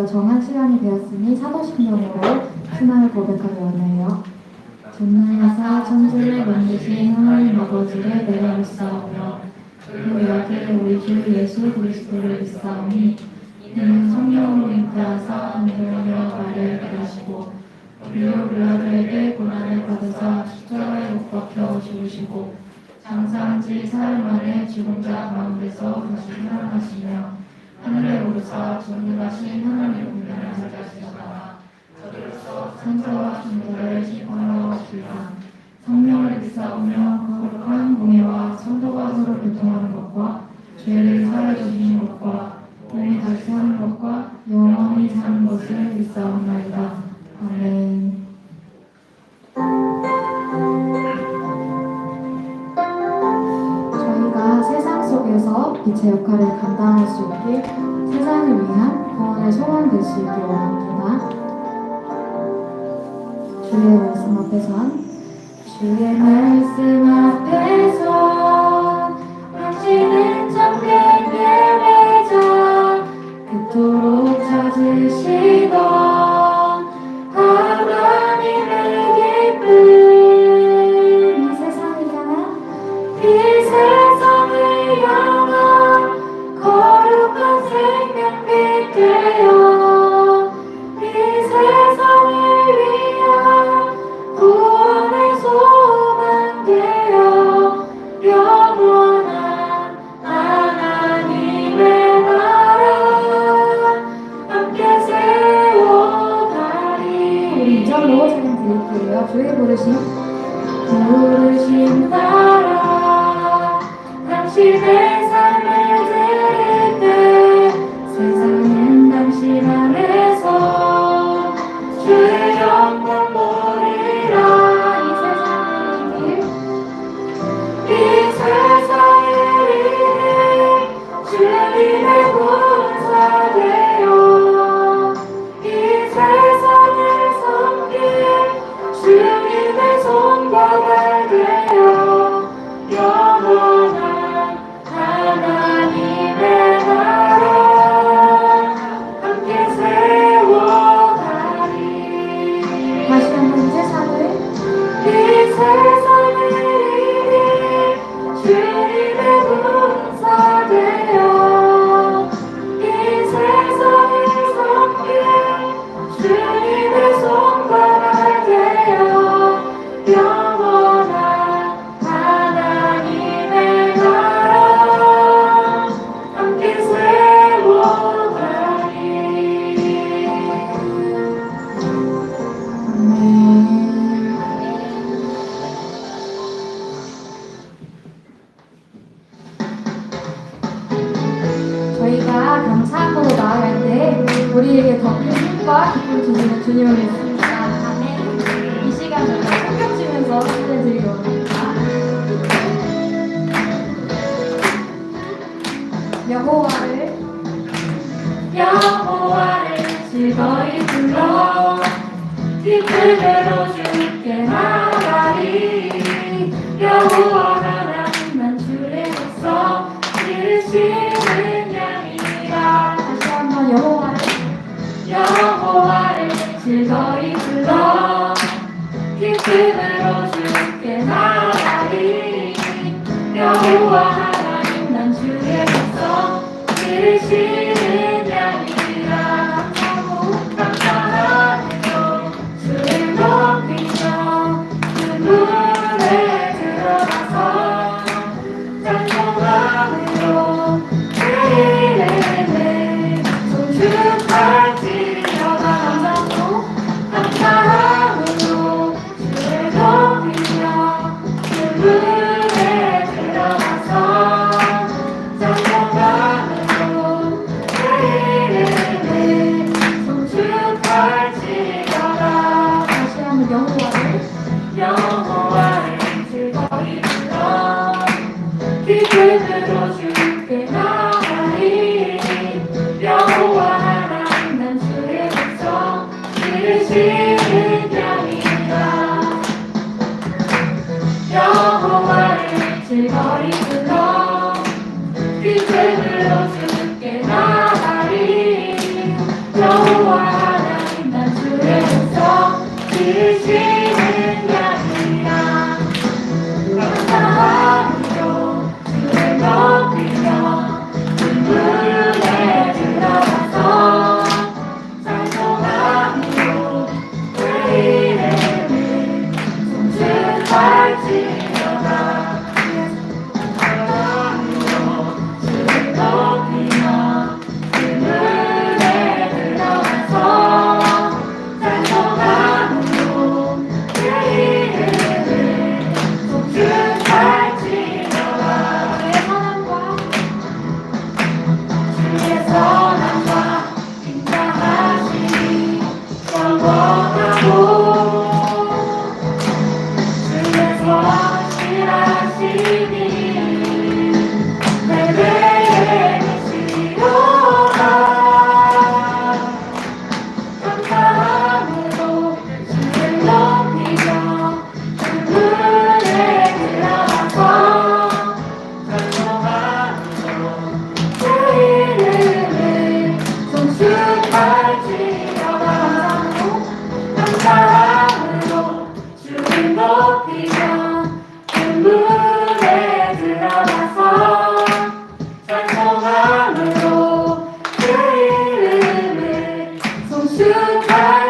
정한 시간이 되었으니 사도신경으로 신앙을 고백하게 원해요. 전능하사 천지를 만드신 하나님 아버지를 내가 믿사오며 그 아들 우리 주 예수 그리스도를 믿사오니 이는 성령으로 잉태하사 동정녀 말을 받으시고 본디오 빌라도에게 고난을 받으사 십자가에 못 박혀 죽으시고 장사한 지 사흘 만에 죽은 자 가운데서 다시 살아나시며 하늘에 오르사 전능하신 하나님의 분량을 찾아주셨다가 저리로서 산자와 중도를 심판하옵시다. 성령을 믿사오며 거룩한 공예와 성도가 서로 교통하는 것과 죄를 사하여 주시는 것과 몸이 다시 사는 것과 영원히 사는 것을 믿사옵나이다. 아멘. 저희가 세상 속에서 빛의 역할을 감당할 수 있게 세상을 위한 구원의 소망될 수 있게 원합니다. 주의 말씀 앞에선 주의 말씀 앞에서 당신은 참된 예배자 그토록 찾으시던 하나님의 기쁨 이 세상을 향한 거룩한 생명빛 되어 이 세상을 위한 구원의 소망 되어 영원한 하나님의 나라 함께 세워가리. 우리 2절로 찬양 드릴게요. 주의 부르심 따라 당신의 삶을 들을 때 세상은 당신 안에서 주의 영광 보리라. 이 세상을 이길 주님의 군사되어 이 세상을 섬길 주님의 손과 발 되어 영원한 하나님의 나라 함께 세워가리. 다시 한번 이 세상을 이길 주님의 군사되어 이 세상을 섬길 주님의 손과 발 되어 영원한 하나님의 나라 함께 세워가리. 아멘. 저희가 감사함으로 나아갈 때 우리에게 더 큰 힘과 기쁨을 주시는 주님을 믿습니다. 아멘. 이 시간 저희가 성경치면서 찬양드리기 원합니다. 여호와를 즐거이 불러 기쁨으로 주께 나가리. 여호와 하나님만 주의 백성 기르시는 양이라. 다시 한번 여호와를 즐거이 불러 기쁨으로 주께 나가리. 여호와 하나님만 주의 백성 기르시는 양이라. 감사하며 주를 높이며 그 문에 들어가서 찬송함으로 그 이름을 송축할지어다. 감사함으로 주를 높이며 그 문에 들어가서 찬송함으로 그 이름을 송축할지어다. 다시 한번 여호와를 즐거이 불러 기쁨으로 주께 나가리. 여호와 하나님 난 주의 백성 기르시는 양이라. 여호와를 즐거이 불러 기쁨으로 주께 나가리. 여호와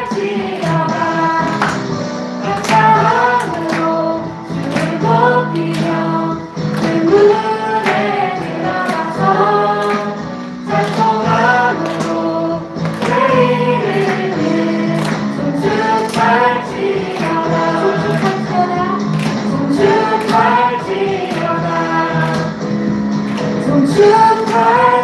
성숙할지어다 감사함으로 주를 높이며 그 문에 들어가서 찬송함으로 내 이름을 성숙할지어다 성숙할지어다 성숙할지어다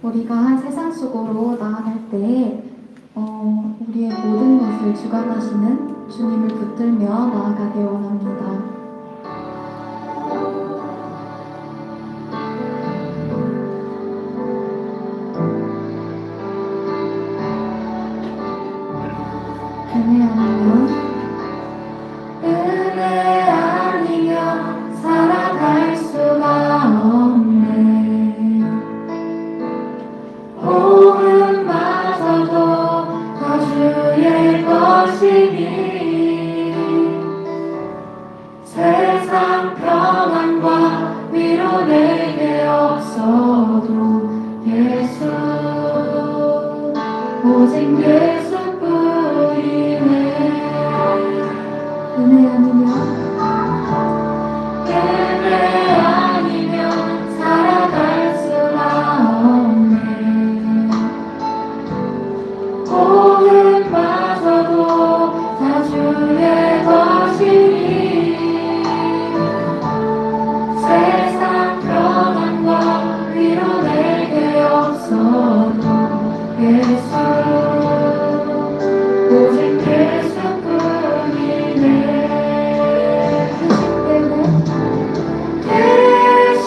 우리가 세상 속으로 나아갈 때에 우리의 모든 것을 주관하시는 주님을 붙들며 나아가길 원합니다. 은혜 아니면 살아갈 수가 없네. 복음마저도 다 주의 것이니 세상 평안과 위로 내게 없어도 예수 오직 예수뿐이네. 은혜 아니면 살아갈 수가 없네. 복음마저도 다 주의 것이니 세상 평안과 위로 내게 없어도 예수 오직 예수뿐이네. 대신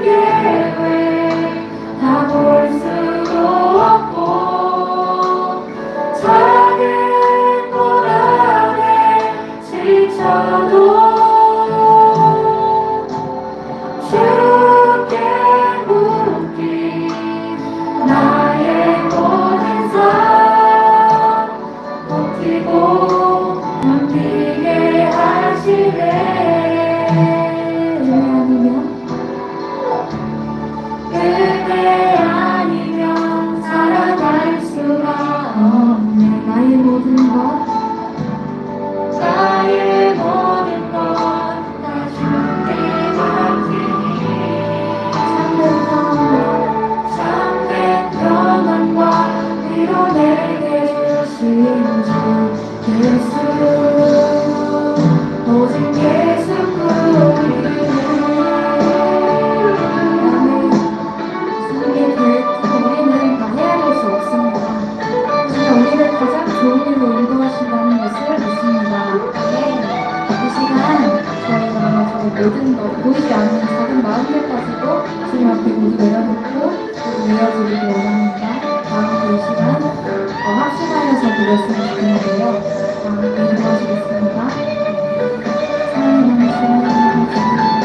계획 다 볼 수도 없고 작은 꽃 안에 지쳐도 주께 묻기 나의 모든 삶 버티고 견디게 하시네. 은혜 아니면 살아갈 수가 없네. 나의 모든 것 다 주께 맡기니 참된 평안과 위로 내게 주신 주 예수 오직 예수뿐이네. 우리는 다 헤아릴 수 없습니다. 하지만 우리를 가장 좋은 일로 인도하신다는 것을 믿습니다. 이 시간 저희가 저희 모든 것 보이지 않는 작은 마음들까지도 주님 앞에 모두 내려놓고 모두 내어드리기 원합니다. 다음으로 이 시간 합심하여서 드렸으면 좋겠는데요. 함께 기도하시겠습니다. 사랑하는 주님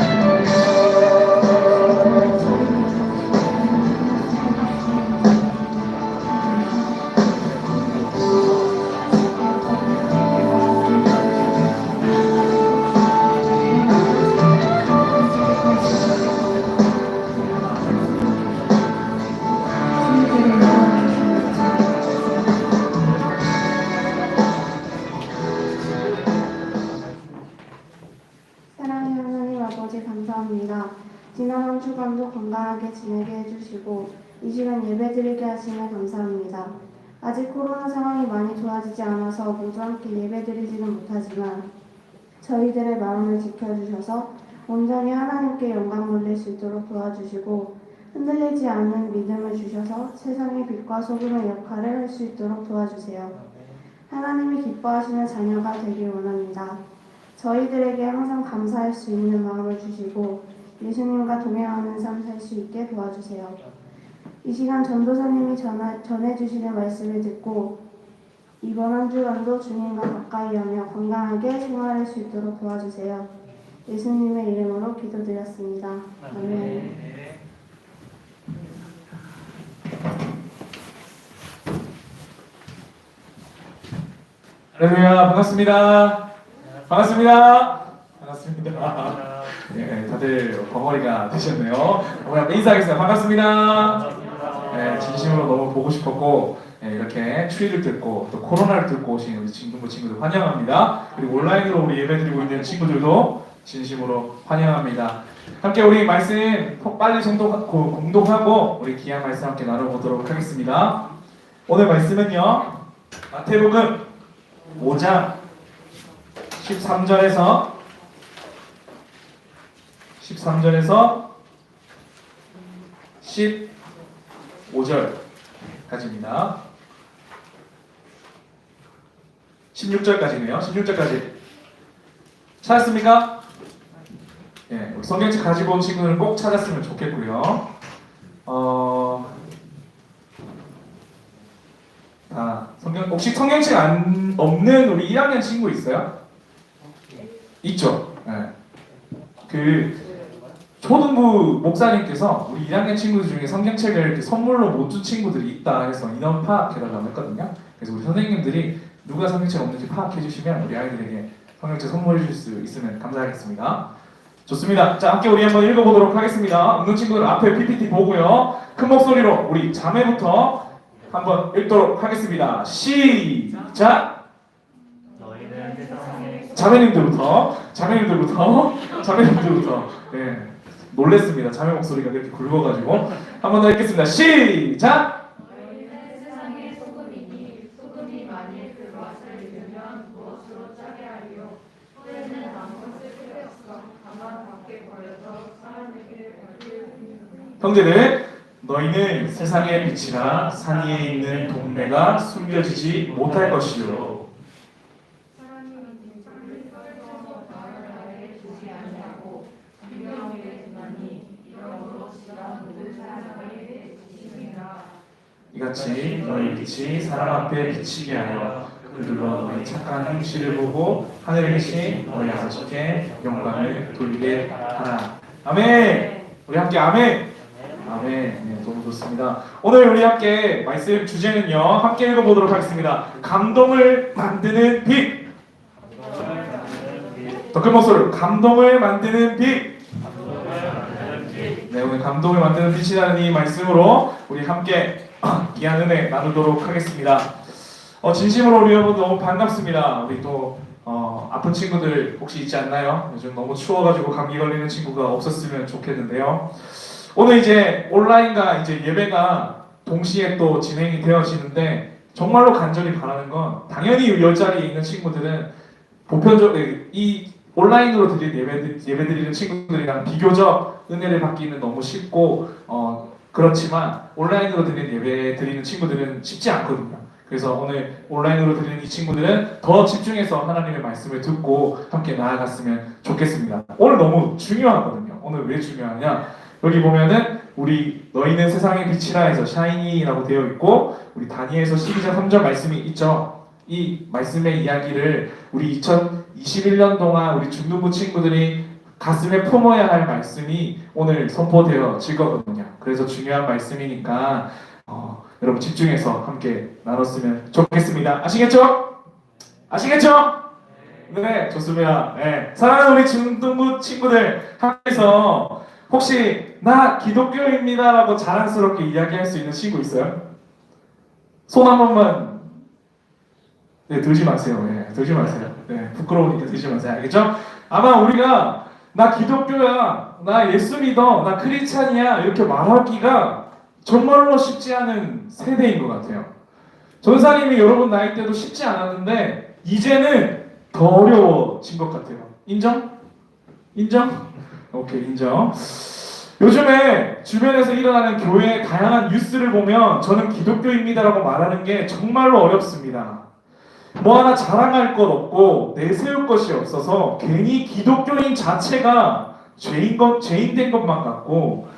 사랑의 하나님 아버지 감사합니다. 지난 한 주간도 건강하게 지내게 해주시고 이 시간 예배드리게 하시며 감사합니다. 아직 코로나 상황이 많이 좋아지지 않아서 모두 함께 예배드리지는 못하지만 저희들의 마음을 지켜주셔서 온전히 하나님께 영광 돌릴 수 있도록 도와주시고 흔들리지 않는 믿음을 주셔서 세상의 빛과 소금의 역할을 할 수 있도록 도와주세요. 하나님이 기뻐하시는 자녀가 되길 원합니다. 저희들에게 항상 감사할 수 있는 마음을 주시고 예수님과 동행하는 삶 살 수 있게 도와주세요. 이 시간 전도사님이 전해주시는 말씀을 듣고 이번 한 주간도 주님과 가까이 하며 건강하게 생활할 수 있도록 도와주세요. 예수님의 이름으로 기도드렸습니다. 아멘. 할렐루야, 반갑습니다. 반갑습니다. 반갑습니다. 네, 다들 벙어리가 되셨네요. 한번 인사하겠습니다. 반갑습니다. 네, 진심으로 너무 보고 싶었고, 네, 이렇게 추위를 뚫고 또 코로나를 뚫고 오신 우리 친구들 환영합니다. 그리고 온라인으로 우리 예배드리고 있는 친구들도 진심으로 환영합니다. 함께 우리 말씀 빨리 공독하고 우리 귀한 말씀 함께 나눠보도록 하겠습니다. 오늘 말씀은요, 마태복음 5장 13절에서 15절까지입니다. 16절까지네요. 16절까지 찾았습니까? 예, 성경책 가지고 온 친구들은 꼭 찾았으면 좋겠고요. 혹시 성경책 없는 우리 1학년 친구 있어요? 있죠. 예. 그 초등부 목사님께서 우리 1학년 친구들 중에 성경책을 이렇게 선물로 못 준 친구들이 있다 해서 인원 파악해달라고 했거든요. 그래서 우리 선생님들이 누가 성경책 없는지 파악해 주시면 우리 아이들에게 성경책 선물해 줄 수 있으면 감사하겠습니다. 좋습니다. 자, 함께 우리 한번 읽어보도록 하겠습니다. 없는 친구들 앞에 PPT 보고요. 큰 목소리로 우리 자매부터 한번 읽도록 하겠습니다. 시작! 자매님들부터. 네, 놀랬습니다. 자매 목소리가 그렇게 굵어가지고 한번 더 읽겠습니다. 시작! 너희는 세상의 소금이니 소금이 만일 그 맛을 잃으면 무엇으로 짜게 하리요? 소에는 아무 쓸데 없어 다만 밖에 버려져 사람에게 벌을 뿐이니라. 형제들, 너희는 세상의 빛이라 산 위에 있는 동네가 숨겨지지 못할 것이요. 하나님은 빈들을 떨쳐서 나를 아래 주지 아니하고 분명하게 두나니 이러므로 지가 모든 사람에게 비치니라. 이같이 너희 빛이 사람 앞에 비치게 하여 그들로 너희 착한 행실을 보고 하늘에 계신 너희 아버지께 영광을 돌리게 하라. 아멘. 우리 함께 아멘. 아멘. 네, 너무 좋습니다. 오늘 우리 함께 말씀 주제는요, 함께 읽어보도록 하겠습니다. 감동을 만드는 빛. 더 큰 목소리로 감동을 만드는 빛. 네, 오늘 감동을 만드는 빛이라는 이 말씀으로 우리 함께 귀한 은혜 나누도록 하겠습니다. 진심으로 우리 여러분 너무 반갑습니다. 우리 또 아픈 친구들 혹시 있지 않나요? 요즘 너무 추워가지고 감기 걸리는 친구가 없었으면 좋겠는데요. 오늘 이제 온라인과 이제 예배가 동시에 또 진행이 되어지는데 정말로 간절히 바라는 건 당연히 이 옆자리에 있는 친구들은 보편적으로 이 온라인으로 예배 드리는 친구들이랑 비교적 은혜를 받기는 너무 쉽고 그렇지만 온라인으로 예배 드리는 친구들은 쉽지 않거든요. 그래서 오늘 온라인으로 드리는 이 친구들은 더 집중해서 하나님의 말씀을 듣고 함께 나아갔으면 좋겠습니다. 오늘 너무 중요하거든요. 오늘 왜 중요하냐? 여기 보면은 우리 너희는 세상의 빛이라 해서 샤이니라고 되어 있고 우리 다니엘서 12장 3절 말씀이 있죠. 이 말씀의 이야기를 우리 2021년 동안 우리 중등부 친구들이 가슴에 품어야 할 말씀이 오늘 선포되어질 거거든요. 그래서 중요한 말씀이니까 여러분 집중해서 함께 나눴으면 좋겠습니다. 아시겠죠? 아시겠죠? 네, 좋습니다. 네. 사랑하는 우리 중등부 친구들 학교에서 혹시 나 기독교입니다 라고 자랑스럽게 이야기할 수 있는 친구 있어요? 손 한 번만. 네, 들지 마세요. 네, 들지 마세요. 네, 부끄러우니까 들지 마세요. 알겠죠? 아마 우리가 나 기독교야, 나 예수 믿어, 나 크리스찬이야 이렇게 말하기가 정말로 쉽지 않은 세대인 것 같아요. 전사님이 여러분 나이 때도 쉽지 않았는데 이제는 더 어려워진 것 같아요. 인정? 인정? 오케이, 인정. 요즘에 주변에서 일어나는 교회의 다양한 뉴스를 보면 저는 기독교입니다라고 말하는 게 정말로 어렵습니다. 뭐 하나 자랑할 것 없고 내세울 것이 없어서 괜히 기독교인 자체가 죄인된 것만 같고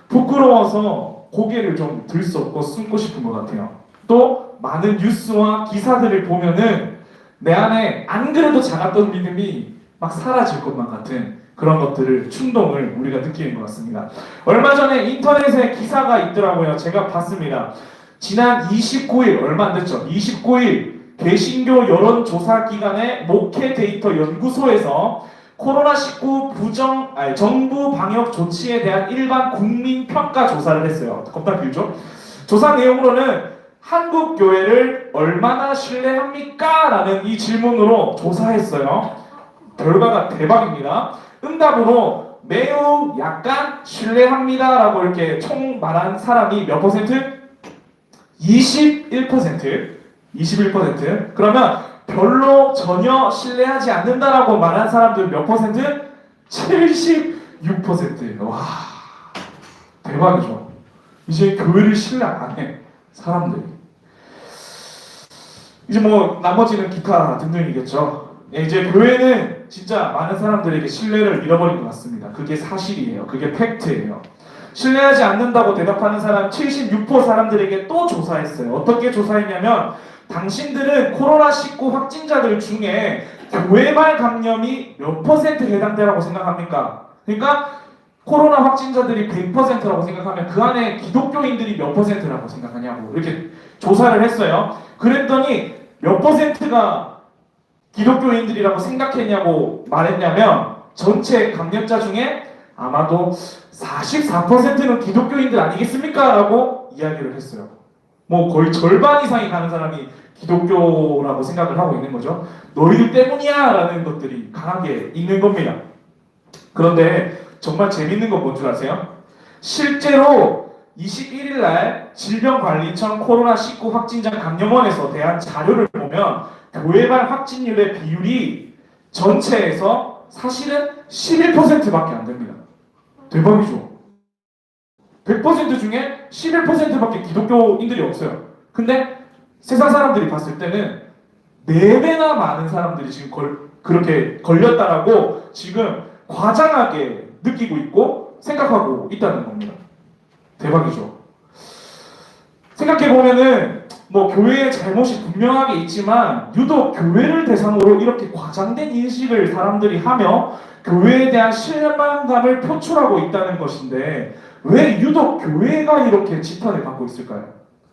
부끄러워서 고개를 좀 들 수 없고 숨고 싶은 것 같아요. 또 많은 뉴스와 기사들을 보면은 내 안에 안 그래도 작았던 믿음이 막 사라질 것만 같은 그런 것들을 충동을 우리가 느끼는 것 같습니다. 얼마 전에 인터넷에 기사가 있더라고요. 제가 봤습니다. 지난 29일 얼마 안 됐죠. 29일 개신교 여론조사기관의 목회 데이터 연구소에서 코로나19 정부 방역 조치에 대한 일반 국민 평가 조사를 했어요. 겁나 길죠? 조사 내용으로는 한국 교회를 얼마나 신뢰합니까? 라는 이 질문으로 조사했어요. 결과가 대박입니다. 응답으로 매우 약간 신뢰합니다 라고 이렇게 총 말한 사람이 몇 퍼센트? 21%. 21%. 그러면 별로 전혀 신뢰하지 않는다라고 말한 사람들 몇 퍼센트? 76%. 와, 대박이죠. 이제 교회를 신뢰 안 해, 사람들이. 이제 뭐 나머지는 기타 등등이겠죠. 이제 교회는 진짜 많은 사람들에게 신뢰를 잃어버린 것 같습니다. 그게 사실이에요. 그게 팩트예요. 신뢰하지 않는다고 대답하는 사람 76% 사람들에게 또 조사했어요. 어떻게 조사했냐면 당신들은 코로나19 확진자들 중에 교회발 감염이 몇 퍼센트 해당되라고 생각합니까? 그러니까 코로나 확진자들이 100%라고 생각하면 그 안에 기독교인들이 몇 퍼센트라고 생각하냐고 이렇게 조사를 했어요. 그랬더니 몇 퍼센트가 기독교인들이라고 생각했냐고 말했냐면 전체 감염자 중에 아마도 44%는 기독교인들 아니겠습니까? 라고 이야기를 했어요. 뭐 거의 절반 이상이 가는 사람이 기독교라고 생각을 하고 있는 거죠. 너희들 때문이야 라는 것들이 강하게 있는 겁니다. 그런데 정말 재밌는 건 뭔 줄 아세요? 실제로 21일 날 질병관리청 코로나19 확진자 감염원에서 대한 자료를 보면 교회발 확진율의 비율이 전체에서 사실은 11%밖에 안 됩니다. 대박이죠. 100% 중에 11%밖에 기독교인들이 없어요. 근데 세상 사람들이 봤을 때는 4배나 많은 사람들이 지금 그렇게 걸렸다라고 지금 과장하게 느끼고 있고 생각하고 있다는 겁니다. 대박이죠. 생각해보면은 뭐 교회의 잘못이 분명하게 있지만 유독 교회를 대상으로 이렇게 과장된 인식을 사람들이 하며 교회에 대한 실망감을 표출하고 있다는 것인데 왜 유독 교회가 이렇게 지탄을 받고 있을까요?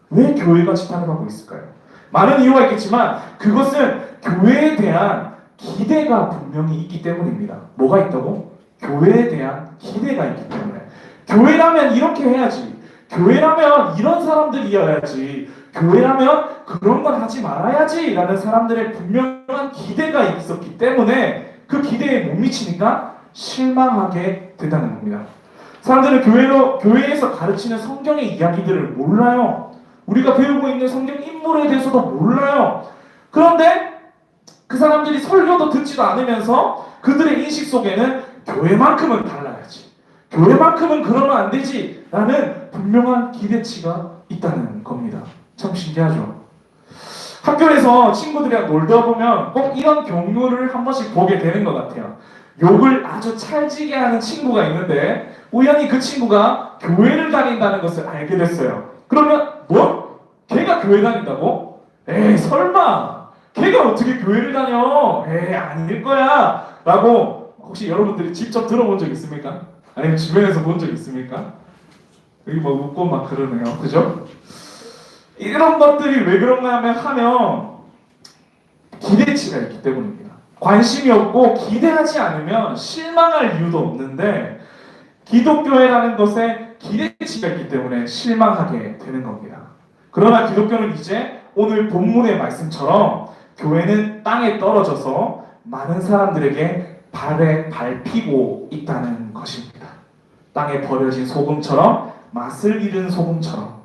왜 교회가 지탄을 받고 있을까요? 많은 이유가 있겠지만 그것은 교회에 대한 기대가 분명히 있기 때문입니다. 뭐가 있다고? 교회에 대한 기대가 있기 때문에. 교회라면 이렇게 해야지. 교회라면 이런 사람들이어야지. 교회라면 그런 건 하지 말아야지 라는 사람들의 분명한 기대가 있었기 때문에 그 기대에 못 미치니까 실망하게 된다는 겁니다. 사람들은 교회에서 가르치는 성경의 이야기들을 몰라요. 우리가 배우고 있는 성경 인물에 대해서도 몰라요. 그런데 그 사람들이 설교도 듣지도 않으면서 그들의 인식 속에는 교회만큼은 달라야지. 교회만큼은 그러면 안 되지 라는 분명한 기대치가 있다는 겁니다. 참 신기하죠. 학교에서 친구들이랑 놀다 보면 꼭 이런 경우를 한 번씩 보게 되는 것 같아요. 욕을 아주 찰지게 하는 친구가 있는데 우연히 그 친구가 교회를 다닌다는 것을 알게 됐어요. 그러면 뭐? 걔가 교회 다닌다고? 에이 설마 걔가 어떻게 교회를 다녀? 에이 아닐 거야 라고 혹시 여러분들이 직접 들어본 적 있습니까? 아니면 주변에서 본 적 있습니까? 여기 뭐 웃고 막 그러네요. 그죠? 이런 것들이 왜 그런가 하면 기대치가 있기 때문입니다. 관심이 없고 기대하지 않으면 실망할 이유도 없는데 기독교회라는 것에 기대치가 있기 때문에 실망하게 되는 겁니다. 그러나 기독교는 이제 오늘 본문의 말씀처럼 교회는 땅에 떨어져서 많은 사람들에게 발에 밟히고 있다는 것입니다. 땅에 버려진 소금처럼 맛을 잃은 소금처럼.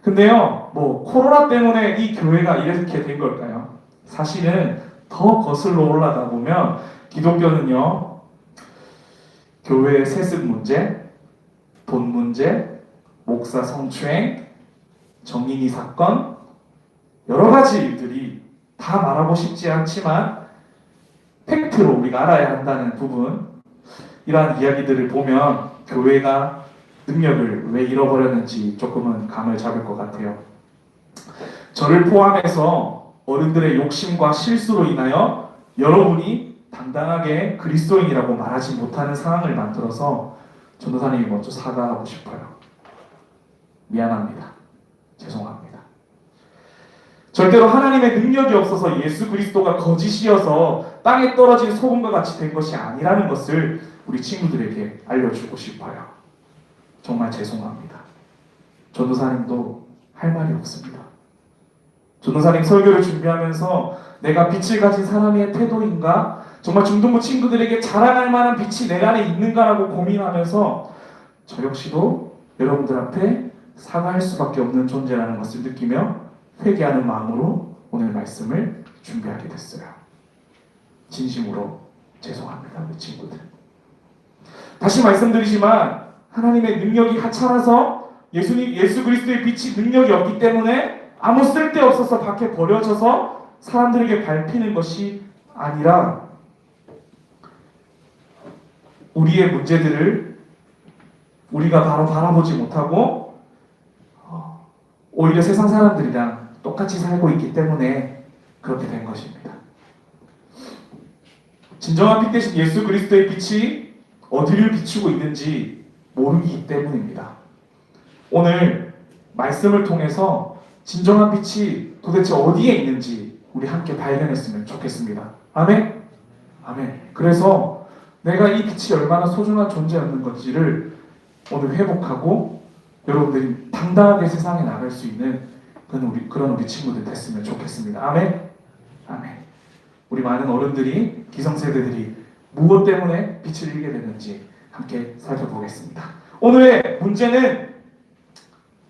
근데요, 뭐 코로나 때문에 이 교회가 이렇게 된 걸까요? 사실은 더 거슬러 올라가 보면 기독교는요, 교회의 세습 문제, 돈 문제, 목사 성추행, 정인이 사건, 여러 가지 일들이 다 말하고 싶지 않지만 팩트로 우리가 알아야 한다는 부분, 이러한 이야기들을 보면 교회가 능력을 왜 잃어버렸는지 조금은 감을 잡을 것 같아요. 저를 포함해서 어른들의 욕심과 실수로 인하여 여러분이 당당하게 그리스도인이라고 말하지 못하는 상황을 만들어서 전도사님이 먼저 사과하고 싶어요. 미안합니다. 죄송합니다. 절대로 하나님의 능력이 없어서 예수 그리스도가 거짓이어서 땅에 떨어진 소금과 같이 된 것이 아니라는 것을 우리 친구들에게 알려주고 싶어요. 정말 죄송합니다. 전도사님도 할 말이 없습니다. 전도사님 설교를 준비하면서 내가 빛을 가진 사람의 태도인가? 정말 중동부 친구들에게 자랑할 만한 빛이 내 안에 있는가라고 고민하면서 저 역시도 여러분들 앞에 사과할 수밖에 없는 존재라는 것을 느끼며 회개하는 마음으로 오늘 말씀을 준비하게 됐어요. 진심으로 죄송합니다, 우리 친구들. 다시 말씀드리지만 하나님의 능력이 하찮아서 예수 그리스도의 빛이 능력이 없기 때문에 아무 쓸데없어서 밖에 버려져서 사람들에게 밟히는 것이 아니라 우리의 문제들을 우리가 바로 바라보지 못하고 오히려 세상 사람들이랑 똑같이 살고 있기 때문에 그렇게 된 것입니다. 진정한 빛 대신 예수 그리스도의 빛이 어디를 비추고 있는지 모르기 때문입니다. 오늘 말씀을 통해서 진정한 빛이 도대체 어디에 있는지 우리 함께 발견했으면 좋겠습니다. 아멘? 아멘. 그래서 내가 이 빛이 얼마나 소중한 존재였는 건지를 오늘 회복하고 여러분들이 당당하게 세상에 나갈 수 있는 그런 우리 친구들 됐으면 좋겠습니다. 아멘? 아멘. 우리 많은 어른들이, 기성세대들이 무엇 때문에 빛을 잃게 됐는지 함께 살펴보겠습니다. 오늘의 문제는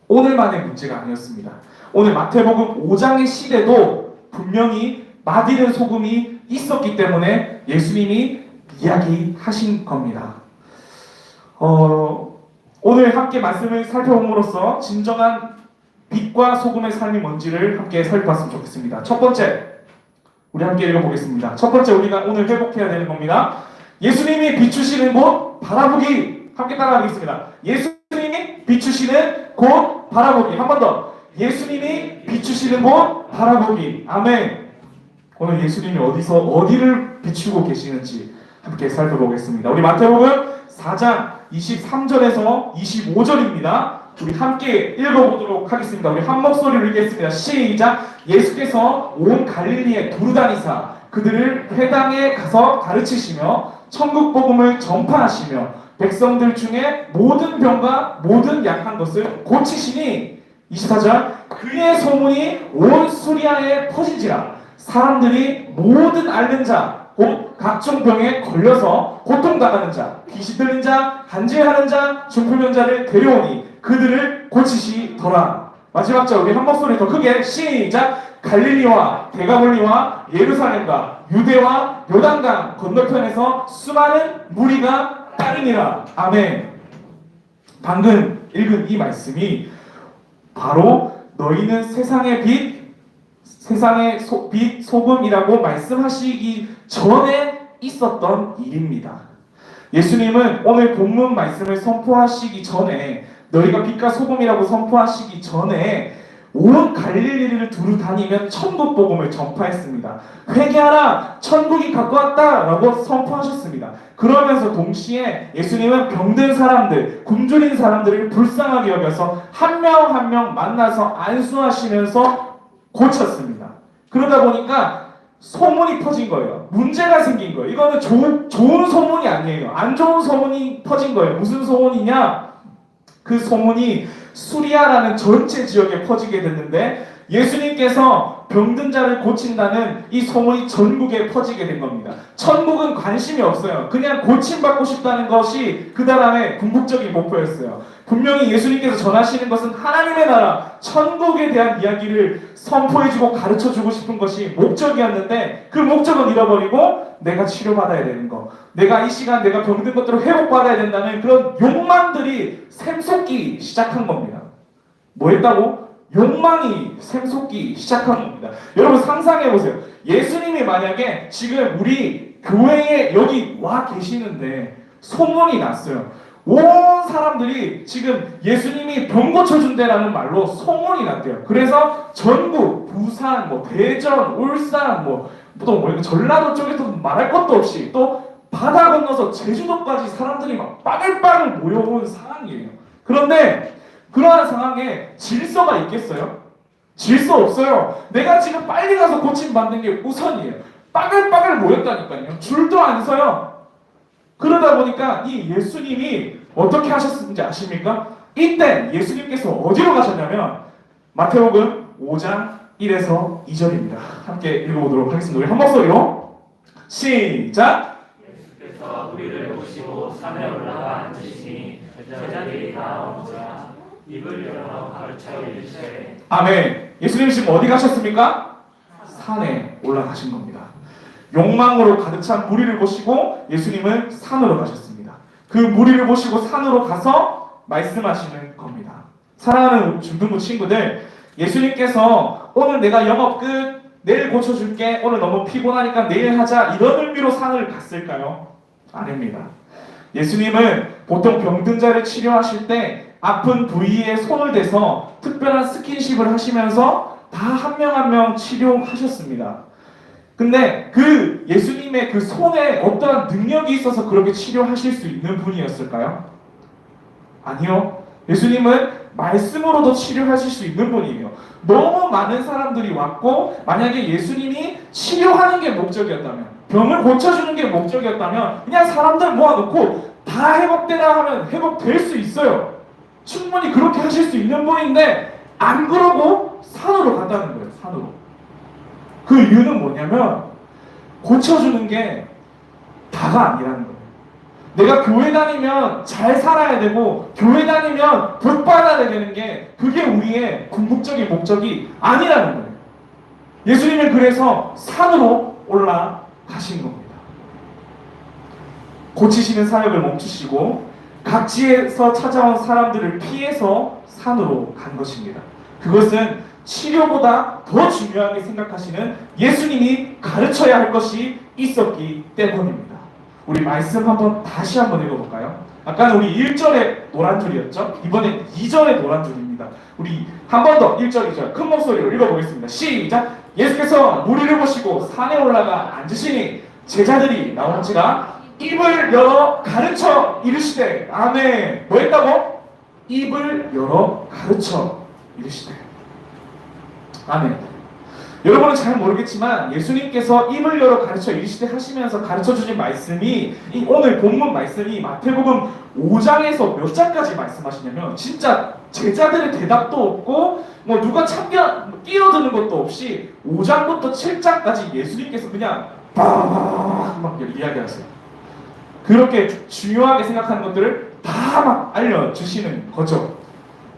오늘만의 문제가 아니었습니다. 오늘 마태복음 5장의 시대도 분명히 맛있는 소금이 있었기 때문에 예수님이 이야기하신 겁니다. 오늘 함께 말씀을 살펴봄으로써 진정한 빛과 소금의 삶이 뭔지를 함께 살펴봤으면 좋겠습니다. 첫 번째, 우리 함께 읽어보겠습니다. 첫 번째 우리가 오늘 회복해야 되는 겁니다. 예수님이 비추시는 곳 바라보기. 함께 따라하겠습니다. 예수님이 비추시는 곳 바라보기. 한 번 더. 예수님이 비추시는 곳 바라보기. 아멘. 오늘 예수님이 어디를 비추고 계시는지 함께 살펴보겠습니다. 우리 마태복음 4장 23절에서 25절입니다. 우리 함께 읽어보도록 하겠습니다. 우리 한 목소리로 읽겠습니다. 시작! 예수께서 온 갈릴리에 두루다니사 그들을 회당에 가서 가르치시며 천국 복음을 전파하시며 백성들 중에 모든 병과 모든 약한 것을 고치시니 24절 그의 소문이 온 수리아에 퍼진지라 사람들이 모든 앓는 자 곧 각종 병에 걸려서 고통당하는 자, 귀신 들린 자, 간질하는 자, 중풍병 자를 데려오니 그들을 고치시더라. 마지막 절 우리 한 목소리 더 크게 시작! 갈릴리와 데가볼리와 예루살렘과 유대와 요단강 건너편에서 수많은 무리가 따르니라. 아멘. 방금 읽은 이 말씀이 바로 너희는 세상의 빛, 세상의 빛, 소금이라고 말씀하시기 전에 있었던 일입니다. 예수님은 오늘 본문 말씀을 선포하시기 전에 너희가 빛과 소금이라고 선포하시기 전에 온 갈릴리를 두루 다니며 천국 복음을 전파했습니다. 회개하라! 천국이 가까웠다! 라고 선포하셨습니다. 그러면서 동시에 예수님은 병든 사람들, 굶주린 사람들을 불쌍하게 여겨서 한 명 한 명 만나서 안수하시면서 고쳤습니다. 그러다 보니까 소문이 퍼진 거예요. 문제가 생긴 거예요. 이거는 좋은 소문이 아니에요. 안 좋은 소문이 퍼진 거예요. 무슨 소문이냐? 그 소문이 수리아라는 전체 지역에 퍼지게 됐는데 예수님께서 병든 자를 고친다는 이 소문이 전국에 퍼지게 된 겁니다. 천국은 관심이 없어요. 그냥 고침받고 싶다는 것이 그 사람의 궁극적인 목표였어요. 분명히 예수님께서 전하시는 것은 하나님의 나라, 천국에 대한 이야기를 선포해주고 가르쳐주고 싶은 것이 목적이었는데 그 목적은 잃어버리고 내가 치료받아야 되는 거, 내가 이 시간 내가 병든 것들을 회복받아야 된다는 그런 욕망들이 샘솟기 시작한 겁니다. 뭐 했다고? 욕망이 샘솟기 시작한 겁니다. 여러분 상상해보세요. 예수님이 만약에 지금 우리 교회에 여기 와 계시는데 소문이 났어요. 온 사람들이 지금 예수님이 병 고쳐준대라는 말로 소문이 났대요. 그래서 전국, 부산, 대전, 울산, 또 전라도 쪽에서 말할 것도 없이 또 바다 건너서 제주도까지 사람들이 막 빠글빠글 모여온 상황이에요. 그런데 그러한 상황에 질서가 있겠어요? 질서 없어요. 내가 지금 빨리 가서 고침받는 게 우선이에요. 빠글빠글 모였다니까요. 줄도 안 서요. 그러다 보니까 이 예수님이 어떻게 하셨는지 아십니까? 이때 예수님께서 어디로 가셨냐면 마태복음 5장 1에서 2절입니다. 함께 읽어보도록 하겠습니다. 우리 한 목소리로 시작! 예수께서 우리를 보시고 산에 올라가 앉으시니 제자들이 다 엎드려 입을 열어 가르쳐 이르시되 아멘. 예수님 지금 어디 가셨습니까? 산에 올라가신 겁니다. 욕망으로 가득 찬 무리를 보시고 예수님은 산으로 가셨습니다. 그 무리를 보시고 산으로 가서 말씀하시는 겁니다. 사랑하는 중등부 친구들, 예수님께서 오늘 내가 영업 끝, 내일 고쳐줄게, 오늘 너무 피곤하니까 내일 하자, 이런 의미로 산을 갔을까요? 아닙니다. 예수님은 보통 병든 자를 치료하실 때 아픈 부위에 손을 대서 특별한 스킨십을 하시면서 다 한 명 한 명 치료하셨습니다. 근데 그 예수님의 그 손에 어떠한 능력이 있어서 그렇게 치료하실 수 있는 분이었을까요? 아니요. 예수님은 말씀으로도 치료하실 수 있는 분이에요. 너무 많은 사람들이 왔고 만약에 예수님이 치료하는 게 목적이었다면, 병을 고쳐주는 게 목적이었다면 그냥 사람들 모아놓고 다 회복되라 하면 회복될 수 있어요. 충분히 그렇게 하실 수 있는 분인데 안 그러고 산으로 간다는 거예요. 산으로. 그 이유는 뭐냐면 고쳐주는 게 다가 아니라는 거예요. 내가 교회 다니면 잘 살아야 되고 교회 다니면 복 받아야 되는 게 그게 우리의 궁극적인 목적이 아니라는 거예요. 예수님은 그래서 산으로 올라가신 겁니다. 고치시는 사역을 멈추시고 각지에서 찾아온 사람들을 피해서 산으로 간 것입니다. 그것은 치료보다 더 중요하게 생각하시는 예수님이 가르쳐야 할 것이 있었기 때문입니다. 우리 말씀 다시 한번 읽어볼까요? 아까는 우리 1절에 노란 줄이었죠? 이번엔 2절에 노란 줄입니다. 우리 한 번 더 1절, 2절 큰 목소리로 읽어보겠습니다. 시작! 예수께서 무리를 보시고 산에 올라가 앉으시니 제자들이 나온지라 입을 열어 가르쳐 이르시되. 아멘. 뭐 했다고? 입을 열어 가르쳐 이르시되. 아멘. 여러분은 잘 모르겠지만 예수님께서 입을 열어 가르쳐 이르시되 하시면서 가르쳐 주신 말씀이, 이 오늘 본문 말씀이 마태복음 5장에서 몇 장까지 말씀하시냐면 진짜 제자들의 대답도 없고 뭐 누가 끼어드는 것도 없이 5장부터 7장까지 예수님께서 그냥 막 이야기하세요. 그렇게 중요하게 생각하는 것들을 다 막 알려주시는 거죠.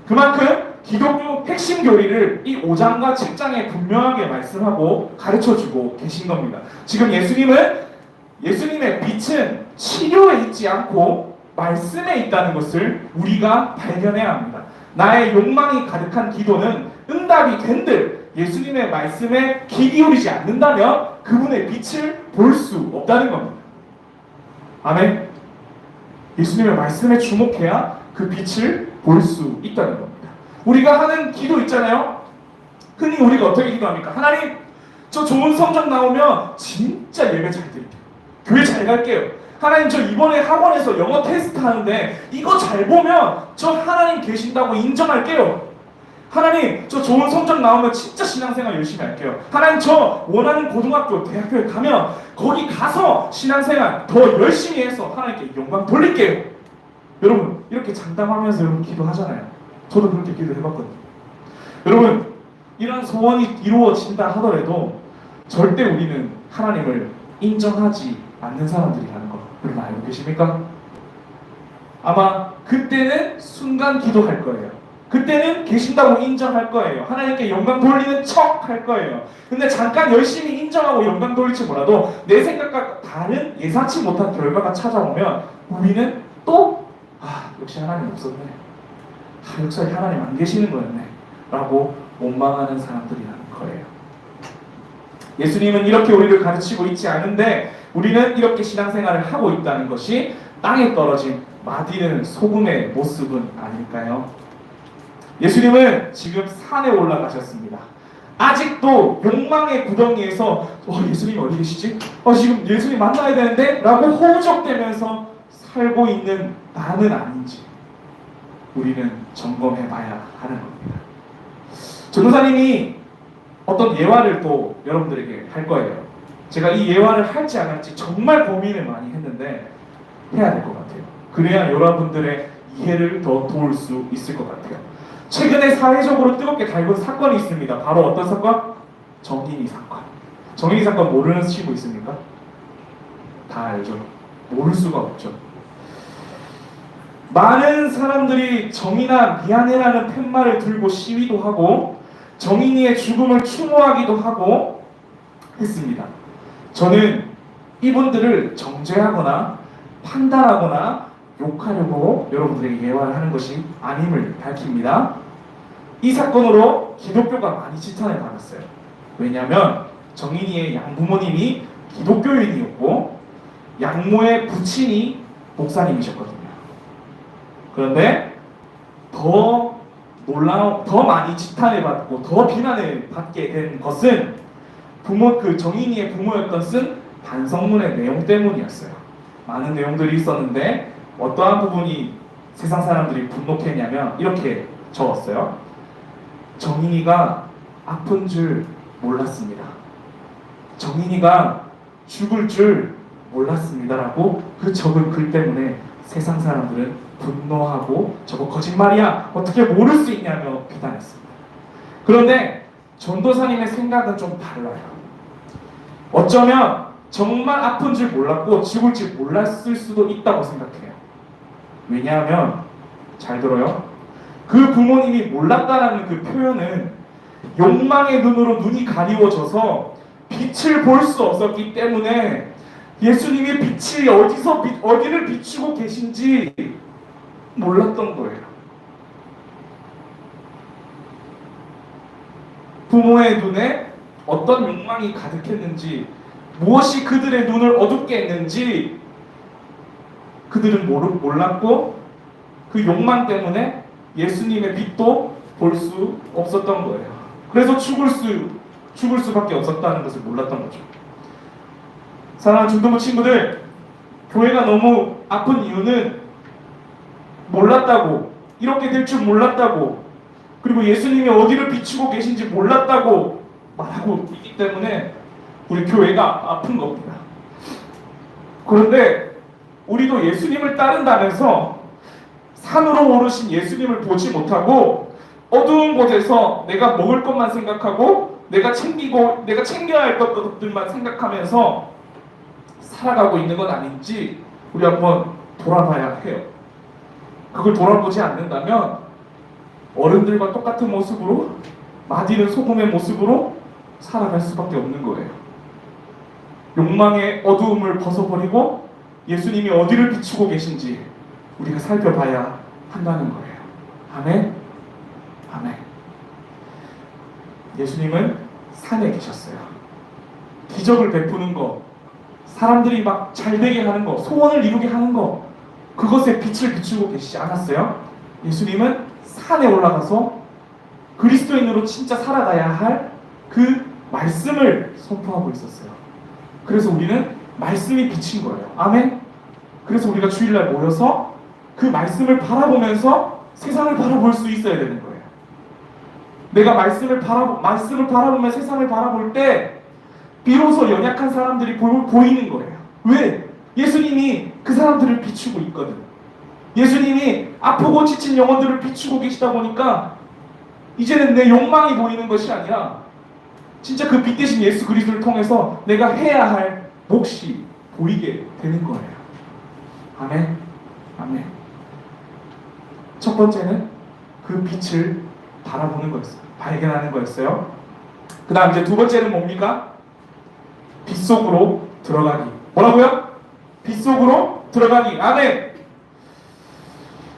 그만큼 기독교 핵심 교리를 이 5장과 7장에 분명하게 말씀하고 가르쳐주고 계신 겁니다. 지금 예수님의 빛은 치료에 있지 않고 말씀에 있다는 것을 우리가 발견해야 합니다. 나의 욕망이 가득한 기도는 응답이 된들 예수님의 말씀에 귀 기울이지 않는다면 그분의 빛을 볼 수 없다는 겁니다. 아멘. 예수님의 말씀에 주목해야 그 빛을 볼 수 있다는 겁니다. 우리가 하는 기도 있잖아요. 흔히 우리가 어떻게 기도합니까? 하나님, 저 좋은 성적 나오면 진짜 예배 잘 드릴게요. 교회 잘 갈게요. 하나님, 저 이번에 학원에서 영어 테스트 하는데 이거 잘 보면 저 하나님 계신다고 인정할게요. 하나님, 저 좋은 성적 나오면 진짜 신앙생활 열심히 할게요. 하나님, 저 원하는 고등학교, 대학교에 가면 거기 가서 신앙생활 더 열심히 해서 하나님께 영광 돌릴게요. 여러분, 이렇게 장담하면서 여러분 기도하잖아요. 저도 그렇게 기도해봤거든요. 여러분, 이런 소원이 이루어진다 하더라도 절대 우리는 하나님을 인정하지 않는 사람들이라는 거 여러분 알고 계십니까? 아마 그때는 순간 기도할 거예요. 그때는 계신다고 인정할 거예요. 하나님께 영광 돌리는 척 할 거예요. 근데 잠깐 열심히 인정하고 영광 돌릴지 몰라도 내 생각과 다른 예상치 못한 결과가 찾아오면 우리는 또 역시 하나님 없었네. 역시 하나님 안 계시는 거였네. 라고 원망하는 사람들이라는 거예요. 예수님은 이렇게 우리를 가르치고 있지 않은데 우리는 이렇게 신앙생활을 하고 있다는 것이 땅에 떨어진 맛있는 소금의 모습은 아닐까요? 예수님은 지금 산에 올라가셨습니다. 아직도 욕망의 구덩이에서 예수님 어디 계시지? 지금 예수님 만나야 되는데? 라고 허우적대면서 살고 있는 나는 아닌지 우리는 점검해 봐야 하는 겁니다. 전도사님이 어떤 예화를 또 여러분들에게 할 거예요. 제가 이 예화를 할지 안 할지 정말 고민을 많이 했는데 해야 될 것 같아요. 그래야 여러분들의 이해를 더 도울 수 있을 것 같아요. 최근에 사회적으로 뜨겁게 달군 사건이 있습니다. 바로 어떤 사건? 정인이 사건. 정인이 사건 모르는 친구 있습니까? 다 알죠. 모를 수가 없죠. 많은 사람들이 정인아 미안해라는 팻말을 들고 시위도 하고 정인이의 죽음을 추모하기도 하고 했습니다. 저는 이분들을 정죄하거나 판단하거나 욕하려고 여러분들에게 예화를 하는 것이 아님을 밝힙니다. 이 사건으로 기독교가 많이 지탄을 받았어요. 왜냐하면 정인이의 양부모님이 기독교인이었고 양모의 부친이 목사님이셨거든요. 그런데 더 많이 지탄을 받고 더 비난을 받게 된 것은 그 정인이의 부모였던 쓴 반성문의 내용 때문이었어요. 많은 내용들이 있었는데 어떠한 부분이 세상 사람들이 분노했냐면 이렇게 적었어요. 정인이가 아픈 줄 몰랐습니다. 정인이가 죽을 줄 몰랐습니다라고 그 적은 글 때문에 세상 사람들은 분노하고 저거 거짓말이야 어떻게 모를 수 있냐며 비난했습니다. 그런데 전도사님의 생각은 좀 달라요. 어쩌면 정말 아픈 줄 몰랐고 죽을 줄 몰랐을 수도 있다고 생각해요. 왜냐하면 잘 들어요. 그 부모님이 몰랐다라는 그 표현은 욕망의 눈으로 눈이 가리워져서 빛을 볼 수 없었기 때문에 예수님이 빛이 어디를 비추고 계신지 몰랐던 거예요. 부모의 눈에 어떤 욕망이 가득했는지 무엇이 그들의 눈을 어둡게 했는지 그들은 몰랐고 그 욕망 때문에 예수님의 빛도 볼 수 없었던 거예요. 그래서 죽을 수밖에 없었다는 것을 몰랐던 거죠. 사랑하는 중등부 친구들, 교회가 너무 아픈 이유는 몰랐다고, 이렇게 될 줄 몰랐다고, 그리고 예수님이 어디를 비추고 계신지 몰랐다고 말하고 있기 때문에 우리 교회가 아픈 겁니다. 그런데 우리도 예수님을 따른다면서 산으로 오르신 예수님을 보지 못하고 어두운 곳에서 내가 먹을 것만 생각하고 내가 챙겨야 할 것들만 생각하면서 살아가고 있는 건 아닌지 우리 한번 돌아봐야 해요. 그걸 돌아보지 않는다면 어른들과 똑같은 모습으로 마디는 소금의 모습으로 살아갈 수밖에 없는 거예요. 욕망의 어두움을 벗어버리고 예수님이 어디를 비추고 계신지 우리가 살펴봐야 한다는 거예요. 아멘? 아멘. 예수님은 산에 계셨어요. 기적을 베푸는 거, 사람들이 막 잘되게 하는 거, 소원을 이루게 하는 거, 그것에 빛을 비추고 계시지 않았어요? 예수님은 산에 올라가서 그리스도인으로 진짜 살아가야 할 그 말씀을 선포하고 있었어요. 그래서 우리는 말씀이 빛인 거예요. 아멘? 그래서 우리가 주일날 모여서 그 말씀을 바라보면서 세상을 바라볼 수 있어야 되는 거예요. 내가 말씀을 바라보며 세상을 바라볼 때 비로소 연약한 사람들이 보이는 거예요. 왜? 예수님이 그 사람들을 비추고 있거든. 예수님이 아프고 지친 영혼들을 비추고 계시다 보니까 이제는 내 욕망이 보이는 것이 아니라 진짜 그 빛 대신 예수 그리스도를 통해서 내가 해야 할 몫이 보이게 되는 거예요. 아멘. 아멘. 첫 번째는 그 빛을 바라보는 거였어요. 발견하는 거였어요. 그 다음 이제 두 번째는 뭡니까? 빛 속으로 들어가기. 뭐라고요? 빛 속으로 들어가기. 아멘.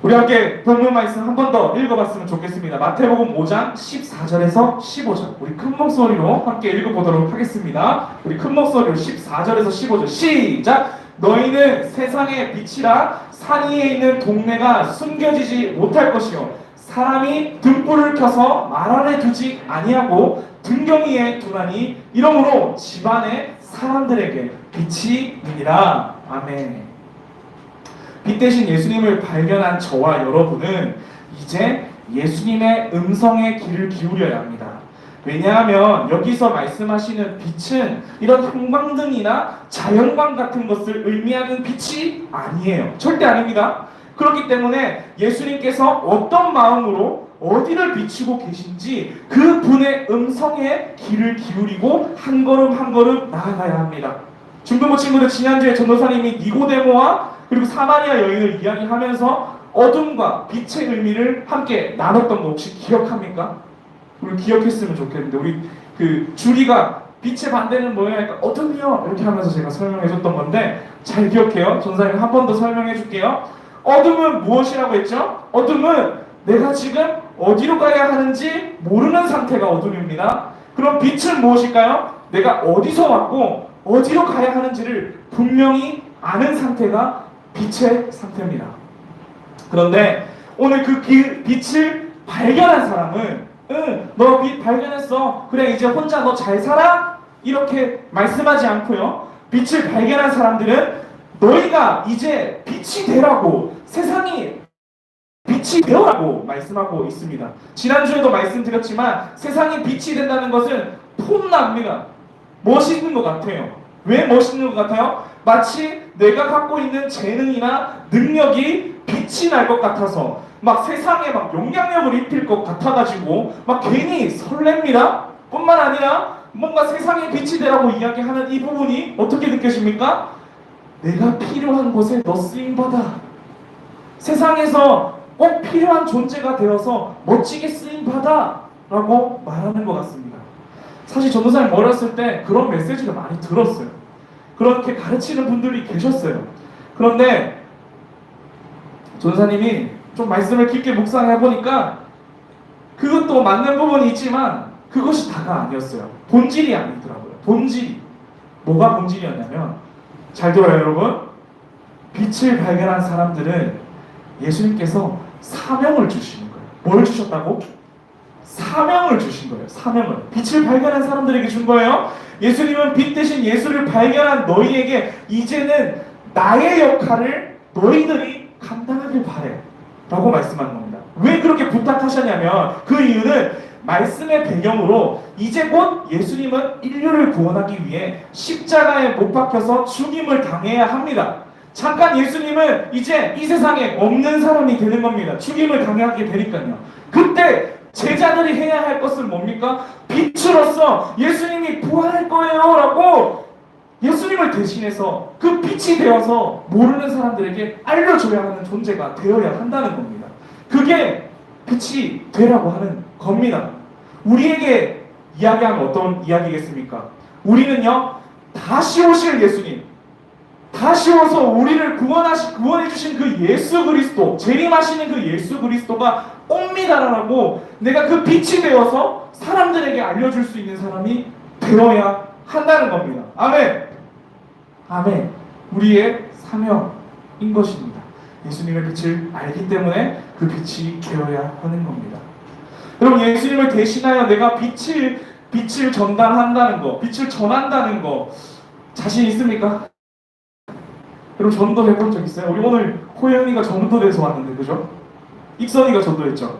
우리 함께 본문 말씀 한 번 더 읽어봤으면 좋겠습니다. 마태복음 5장 14절에서 15절. 우리 큰 목소리로 함께 읽어보도록 하겠습니다. 우리 큰 목소리로 14절에서 15절 시작! 너희는 세상의 빛이라 산 위에 있는 동네가 숨겨지지 못할 것이요 사람이 등불을 켜서 말 안에 두지 아니하고 등경이에 두나니 이러므로 집안에 사람들에게 빛이 있느니라. 아멘. 빛 대신 예수님을 발견한 저와 여러분은 이제 예수님의 음성에 귀를 기울여야 합니다. 왜냐하면 여기서 말씀하시는 빛은 이런 형광등이나 자연광 같은 것을 의미하는 빛이 아니에요. 절대 아닙니다. 그렇기 때문에 예수님께서 어떤 마음으로 어디를 비추고 계신지 그 분의 음성에 귀를 기울이고 한 걸음 한 걸음 나아가야 합니다. 중등부 친구들, 지난주에 전도사님이 니고데모와 그리고 사마리아 여인을 이야기하면서 어둠과 빛의 의미를 함께 나눴던 거 혹시 기억합니까? 우리 기억했으면 좋겠는데, 우리 그 주리가 빛의 반대는 뭐예요? 그러니까 어둠이요 이렇게 하면서 제가 설명해 줬던 건데 잘 기억해요. 전사님 한 번 더 설명해 줄게요. 어둠은 무엇이라고 했죠? 어둠은 내가 지금 어디로 가야 하는지 모르는 상태가 어둠입니다. 그럼 빛은 무엇일까요? 내가 어디서 왔고 어디로 가야 하는지를 분명히 아는 상태가 빛의 상태입니다. 그런데 오늘 그 빛을 발견한 사람은 너 빛 발견했어. 그래, 이제 혼자 너 잘 살아? 이렇게 말씀하지 않고요. 빛을 발견한 사람들은 너희가 이제 빛이 되라고, 세상이 빛이 되어라고 말씀하고 있습니다. 지난주에도 말씀드렸지만 세상이 빛이 된다는 것은 폼납니다. 멋있는 것 같아요. 왜 멋있는 것 같아요? 마치 내가 갖고 있는 재능이나 능력이 빛이 날 것 같아서 막 세상에 막 영향력을 입힐 것 같아가지고 막 괜히 설렙니다. 뿐만 아니라 뭔가 세상에 빛이 되라고 이야기하는 이 부분이 어떻게 느껴집니까? 내가 필요한 곳에 너 쓰임받아. 세상에서 꼭 필요한 존재가 되어서 멋지게 쓰임받아 라고 말하는 것 같습니다. 사실 전도사님 어렸을 때 그런 메시지를 많이 들었어요. 그렇게 가르치는 분들이 계셨어요. 그런데 전도사님이 좀 말씀을 깊게 묵상해보니까 그것도 맞는 부분이 있지만 그것이 다가 아니었어요. 본질이 아니더라고요. 본질이. 뭐가 본질이었냐면, 잘 들어요 여러분. 빛을 발견한 사람들은 예수님께서 사명을 주시는 거예요. 뭘 주셨다고? 사명을 주신 거예요. 사명을. 빛을 발견한 사람들에게 준 거예요. 예수님은 빛 대신 예수를 발견한 너희에게 이제는 나의 역할을 너희들이 감당하길 바래 라고 말씀하는 겁니다. 왜 그렇게 부탁하셨냐면 그 이유는 말씀의 배경으로 이제 곧 예수님은 인류를 구원하기 위해 십자가에 못 박혀서 죽임을 당해야 합니다. 잠깐 예수님은 이제 이 세상에 없는 사람이 되는 겁니다. 죽임을 당하게 되니까요. 그때 제자들이 해야 할 것은 뭡니까? 빛으로서 예수님이 부활할 거예요 라고 예수님을 대신해서 그 빛이 되어서 모르는 사람들에게 알려줘야 하는 존재가 되어야 한다는 겁니다. 그게 빛이 되라고 하는 겁니다. 우리에게 이야기하면 어떤 이야기겠습니까? 우리는요, 다시 오실 예수님, 다시 오서 우리를 구원해 주신 그 예수 그리스도, 재림하시는 그 예수 그리스도가 옵니다라고 내가 그 빛이 되어서 사람들에게 알려줄 수 있는 사람이 되어야 한다는 겁니다. 아멘. 아멘. 우리의 사명인 것입니다. 예수님의 빛을 알기 때문에 그 빛이 되어야 하는 겁니다. 여러분, 예수님을 대신하여 내가 빛을 전달한다는 거, 빛을 전한다는 거 자신 있습니까? 여러분, 전도 해본 적 있어요? 우리 오늘 호영이가 전도돼서 왔는데, 그죠? 익선이가 전도했죠?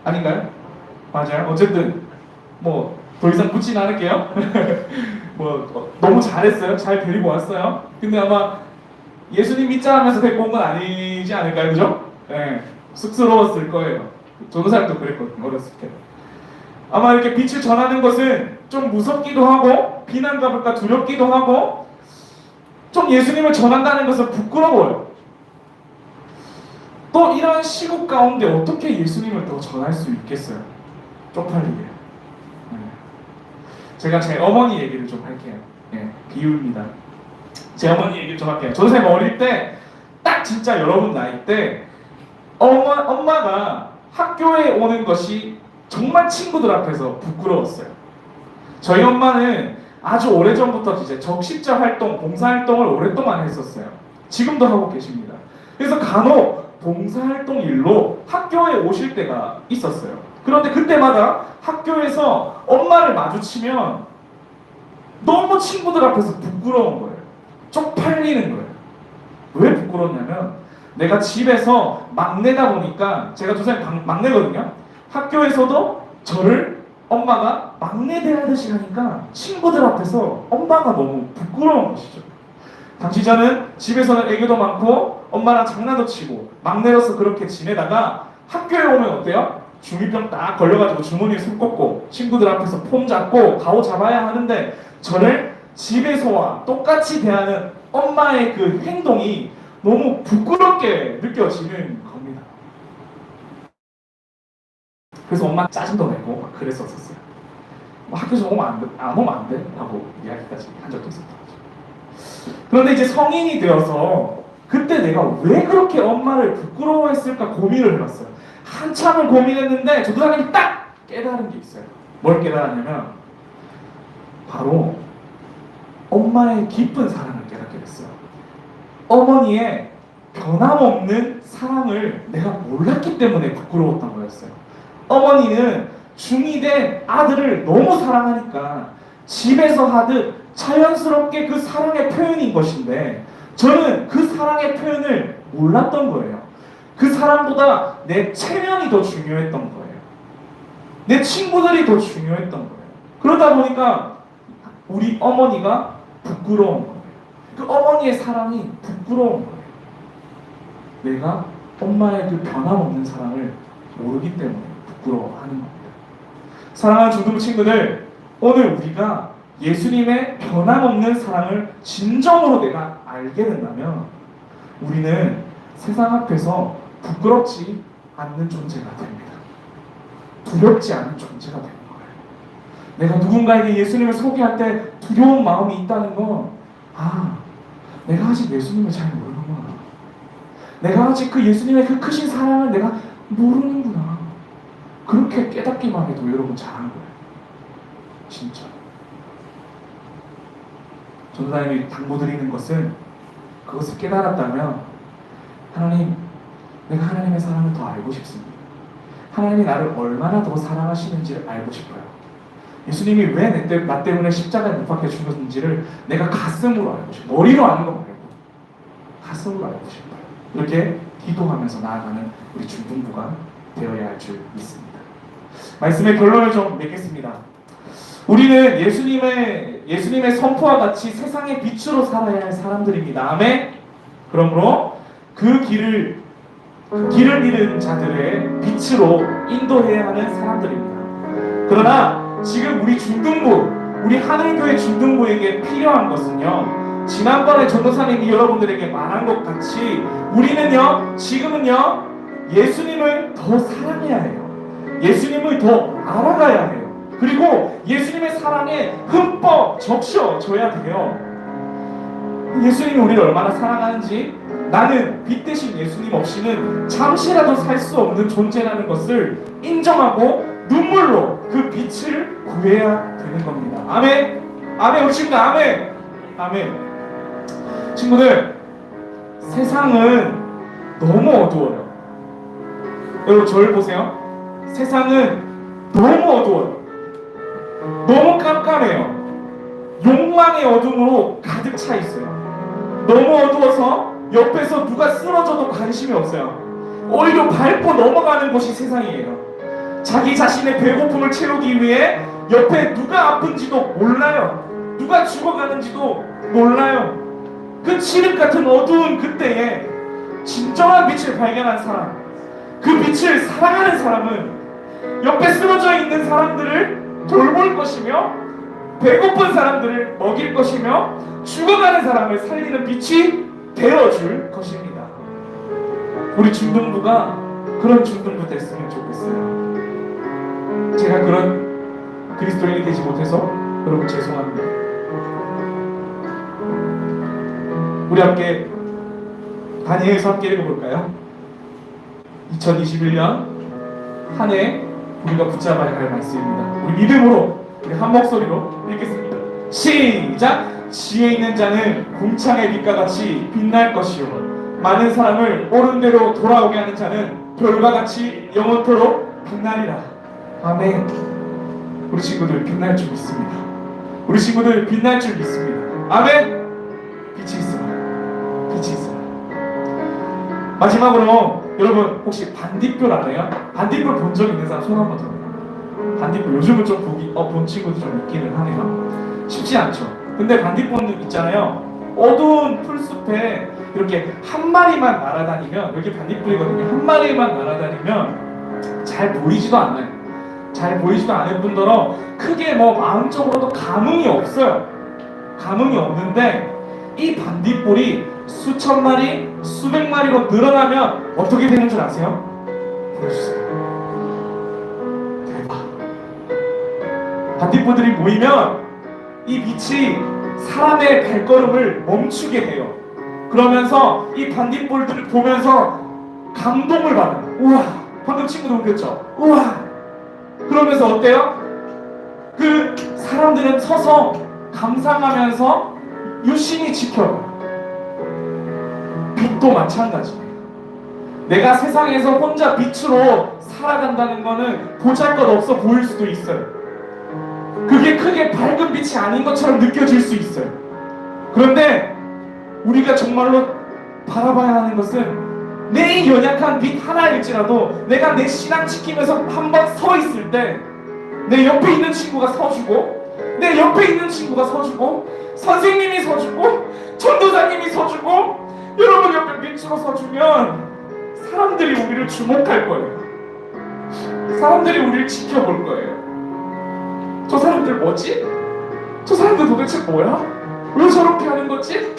아닌가요? 맞아요. 어쨌든 뭐 더 이상 묻진 않을게요. 너무 잘했어요. 잘 데리고 왔어요. 근데 아마 예수님 믿자 하면서 데리고 온 건 아니지 않을까요? 그죠? 네, 쑥스러웠을 거예요. 전도사님도 그랬거든요. 어렸을 때. 아마 이렇게 빛을 전하는 것은 좀 무섭기도 하고 비난받을까 두렵기도 하고 좀 예수님을 전한다는 것은 부끄러워요. 또 이런 시국 가운데 어떻게 예수님을 더 전할 수 있겠어요? 쪽팔리게. 제가 제 어머니 얘기를 좀 할게요. 비유입니다. 제 어머니 얘기를 좀 할게요. 전도사님 어릴 때 딱 진짜 여러분 나이 때 엄마가 학교에 오는 것이 정말 친구들 앞에서 부끄러웠어요. 저희 엄마는 아주 오래전부터 이제 적십자 활동, 봉사활동을 오랫동안 했었어요. 지금도 하고 계십니다. 그래서 간혹 봉사활동 일로 학교에 오실 때가 있었어요. 그런데 그때마다 학교에서 엄마를 마주치면 너무 친구들 앞에서 부끄러운 거예요. 쪽팔리는 거예요. 왜 부끄러웠냐면 내가 집에서 막내다 보니까 제가 두 살 막내거든요. 학교에서도 저를 엄마가 막내 대하듯이 하니까 친구들 앞에서 엄마가 너무 부끄러운 것이죠. 당시 저는 집에서는 애교도 많고 엄마랑 장난도 치고 막내로서 그렇게 지내다가 학교에 오면 어때요? 중2병 딱 걸려가지고 주머니에 손 꽂고 친구들 앞에서 폼 잡고 가오 잡아야 하는데 저를 집에서와 똑같이 대하는 엄마의 그 행동이 너무 부끄럽게 느껴지는 겁니다. 그래서 엄마 짜증도 내고 막 그랬었어요. 학교에서 안 오면 안 돼? 하고 이야기까지 한 적도 있었던 거죠. 그런데 이제 성인이 되어서 그때 내가 왜 그렇게 엄마를 부끄러워했을까 고민을 해봤어요. 한참을 고민했는데 조도사님이 딱 깨달은 게 있어요. 뭘 깨달았냐면 바로 엄마의 깊은 사랑을 깨닫게 됐어요. 어머니의 변함없는 사랑을 내가 몰랐기 때문에 부끄러웠던 거였어요. 어머니는 중2 된 아들을 너무 사랑하니까 집에서 하듯 자연스럽게 그 사랑의 표현인 것인데 저는 그 사랑의 표현을 몰랐던 거예요. 그 사람보다 내 체면이 더 중요했던 거예요. 내 친구들이 더 중요했던 거예요. 그러다 보니까 우리 어머니가 부끄러운 거예요. 그 어머니의 사랑이 부끄러운 거예요. 내가 엄마의 그 변함없는 사랑을 모르기 때문에 부끄러워하는 겁니다. 사랑하는 중등부 친구들, 오늘 우리가 예수님의 변함없는 사랑을 진정으로 내가 알게 된다면 우리는 세상 앞에서 부끄럽지 않는 존재가 됩니다. 두렵지 않은 존재가 되는 거예요. 내가 누군가에게 예수님을 소개할 때 두려운 마음이 있다는 건 내가 아직 예수님을 잘 모르는구나. 내가 아직 그 예수님의 그 크신 사랑을 내가 모르는구나. 그렇게 깨닫기만 해도 여러분 잘한 거예요. 진짜. 전도사님이 당부드리는 것은 그것을 깨달았다면 하나님, 내가 하나님의 사랑을 더 알고 싶습니다. 하나님이 나를 얼마나 더 사랑하시는지를 알고 싶어요. 예수님이 왜 나 때문에 십자가에 못 박혀 죽었는지를 내가 가슴으로 알고 싶어요. 머리로 아는 거 말고 가슴으로 알고 싶어요. 이렇게 기도하면서 나아가는 우리 중등부가 되어야 할 줄 믿습니다. 말씀의 결론을 좀 맺겠습니다. 우리는 예수님의 선포와 같이 세상의 빛으로 살아야 할 사람들입니다. 아멘. 그러므로 그 길을 잃은 자들의 빛으로 인도해야 하는 사람들입니다. 그러나 지금 우리 중등부, 우리 하늘교회 중등부에게 필요한 것은요, 지난번에 전도사님이 여러분들에게 말한 것 같이 우리는요, 지금은요, 예수님을 더 사랑해야 해요. 예수님을 더 알아가야 해요. 그리고 예수님의 사랑에 흠뻑 적셔줘야 돼요. 예수님이 우리를 얼마나 사랑하는지, 나는 빛 대신 예수님 없이는 잠시라도 살 수 없는 존재라는 것을 인정하고 눈물로 그 빛을 구해야 되는 겁니다. 아멘. 아멘. 우리 친구들 아멘. 아멘. 친구들, 세상은 너무 어두워요. 여러분 저를 보세요. 세상은 너무 어두워요. 너무 깜깜해요. 욕망의 어둠으로 가득 차 있어요. 너무 어두워서 옆에서 누가 쓰러져도 관심이 없어요. 오히려 밟고 넘어가는 곳이 세상이에요. 자기 자신의 배고픔을 채우기 위해 옆에 누가 아픈지도 몰라요. 누가 죽어가는지도 몰라요. 그 칠흑 같은 어두운 그때에 진정한 빛을 발견한 사람, 그 빛을 사랑하는 사람은 옆에 쓰러져 있는 사람들을 돌볼 것이며 배고픈 사람들을 먹일 것이며 죽어가는 사람을 살리는 빛이 되어줄 것입니다. 우리 중등부가 그런 중등부 됐으면 좋겠어요. 제가 그런 그리스도인이 되지 못해서 여러분 죄송합니다. 우리 함께 다니엘서 함께 읽어볼까요? 2021년 한 해 우리가 붙잡아야 할 말씀입니다. 우리 믿음으로, 우리 한 목소리로 읽겠습니다. 시작! 지혜 있는 자는 궁창의 빛과 같이 빛날 것이요, 많은 사람을 옳은 대로 돌아오게 하는 자는 별과 같이 영원토록 빛나리라. 아멘. 우리 친구들 빛날 줄 믿습니다. 우리 친구들 빛날 줄 믿습니다. 아멘. 빛이 있어요. 빛이 있어요. 마지막으로 여러분 혹시 반딧불 알아요? 반딧불 본 적 있는 사람 손 한번 들어요. 반딧불 요즘은 좀 본 친구도 좀 있기는 하네요. 쉽지 않죠. 근데 반딧불 있잖아요. 어두운 풀숲에 이렇게 한 마리만 날아다니면, 여기 반딧불이거든요. 한 마리만 날아다니면 잘 보이지도 않아요. 잘 보이지도 않을 뿐더러 크게 뭐 마음적으로도 감흥이 없어요. 감흥이 없는데 이 반딧불이 수천 마리, 수백 마리로 늘어나면 어떻게 되는 줄 아세요? 보여주세요. 대박. 반딧불들이 모이면 이 빛이 사람의 발걸음을 멈추게 해요. 그러면서 이 반딧불들을 보면서 감동을 받아요. 우와, 방금 친구도 그랬죠? 우와. 그러면서 어때요? 그 사람들은 서서 감상하면서 유심히 지켜요. 빛도 마찬가지예요. 내가 세상에서 혼자 빛으로 살아간다는 거는 보잘것없어 보일 수도 있어요. 그게 크게 밝은 빛이 아닌 것처럼 느껴질 수 있어요. 그런데 우리가 정말로 바라봐야 하는 것은 내 연약한 빛 하나일지라도 내가 내 신앙 지키면서 한번 서 있을 때 내 옆에 있는 친구가 서주고, 내 옆에 있는 친구가 서주고, 선생님이 서주고, 전도사님이 서주고, 여러분 옆에 빛으로 서주면 사람들이 우리를 주목할 거예요. 사람들이 우리를 지켜볼 거예요. 저 사람들 뭐지? 저 사람들 도대체 뭐야? 왜 저렇게 하는 거지?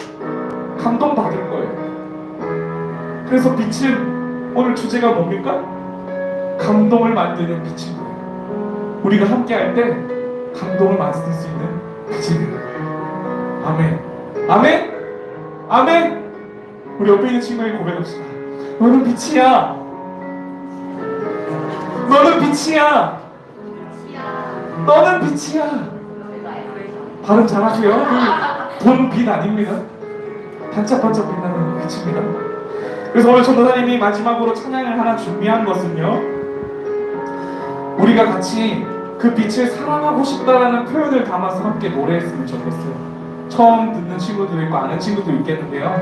감동받을 거예요. 그래서 빛은 오늘 주제가 뭡니까? 감동을 만드는 빛인 거예요. 우리가 함께 할 때 감동을 만들 수 있는 빛인 거예요. 아멘. 아멘. 아멘. 우리 옆에 있는 친구에게 고백합시다. 너는 빛이야. 너는 빛이야. 너는 빛이야. 발음 잘하세요. 본 빛 아닙니다. 반짝반짝 빛나는 빛입니다. 그래서 오늘 전도사님이 마지막으로 찬양을 하나 준비한 것은요, 우리가 같이 그 빛을 사랑하고 싶다라는 표현을 담아서 함께 노래했으면 좋겠어요. 처음 듣는 친구도 있고 아는 친구도 있겠는데요.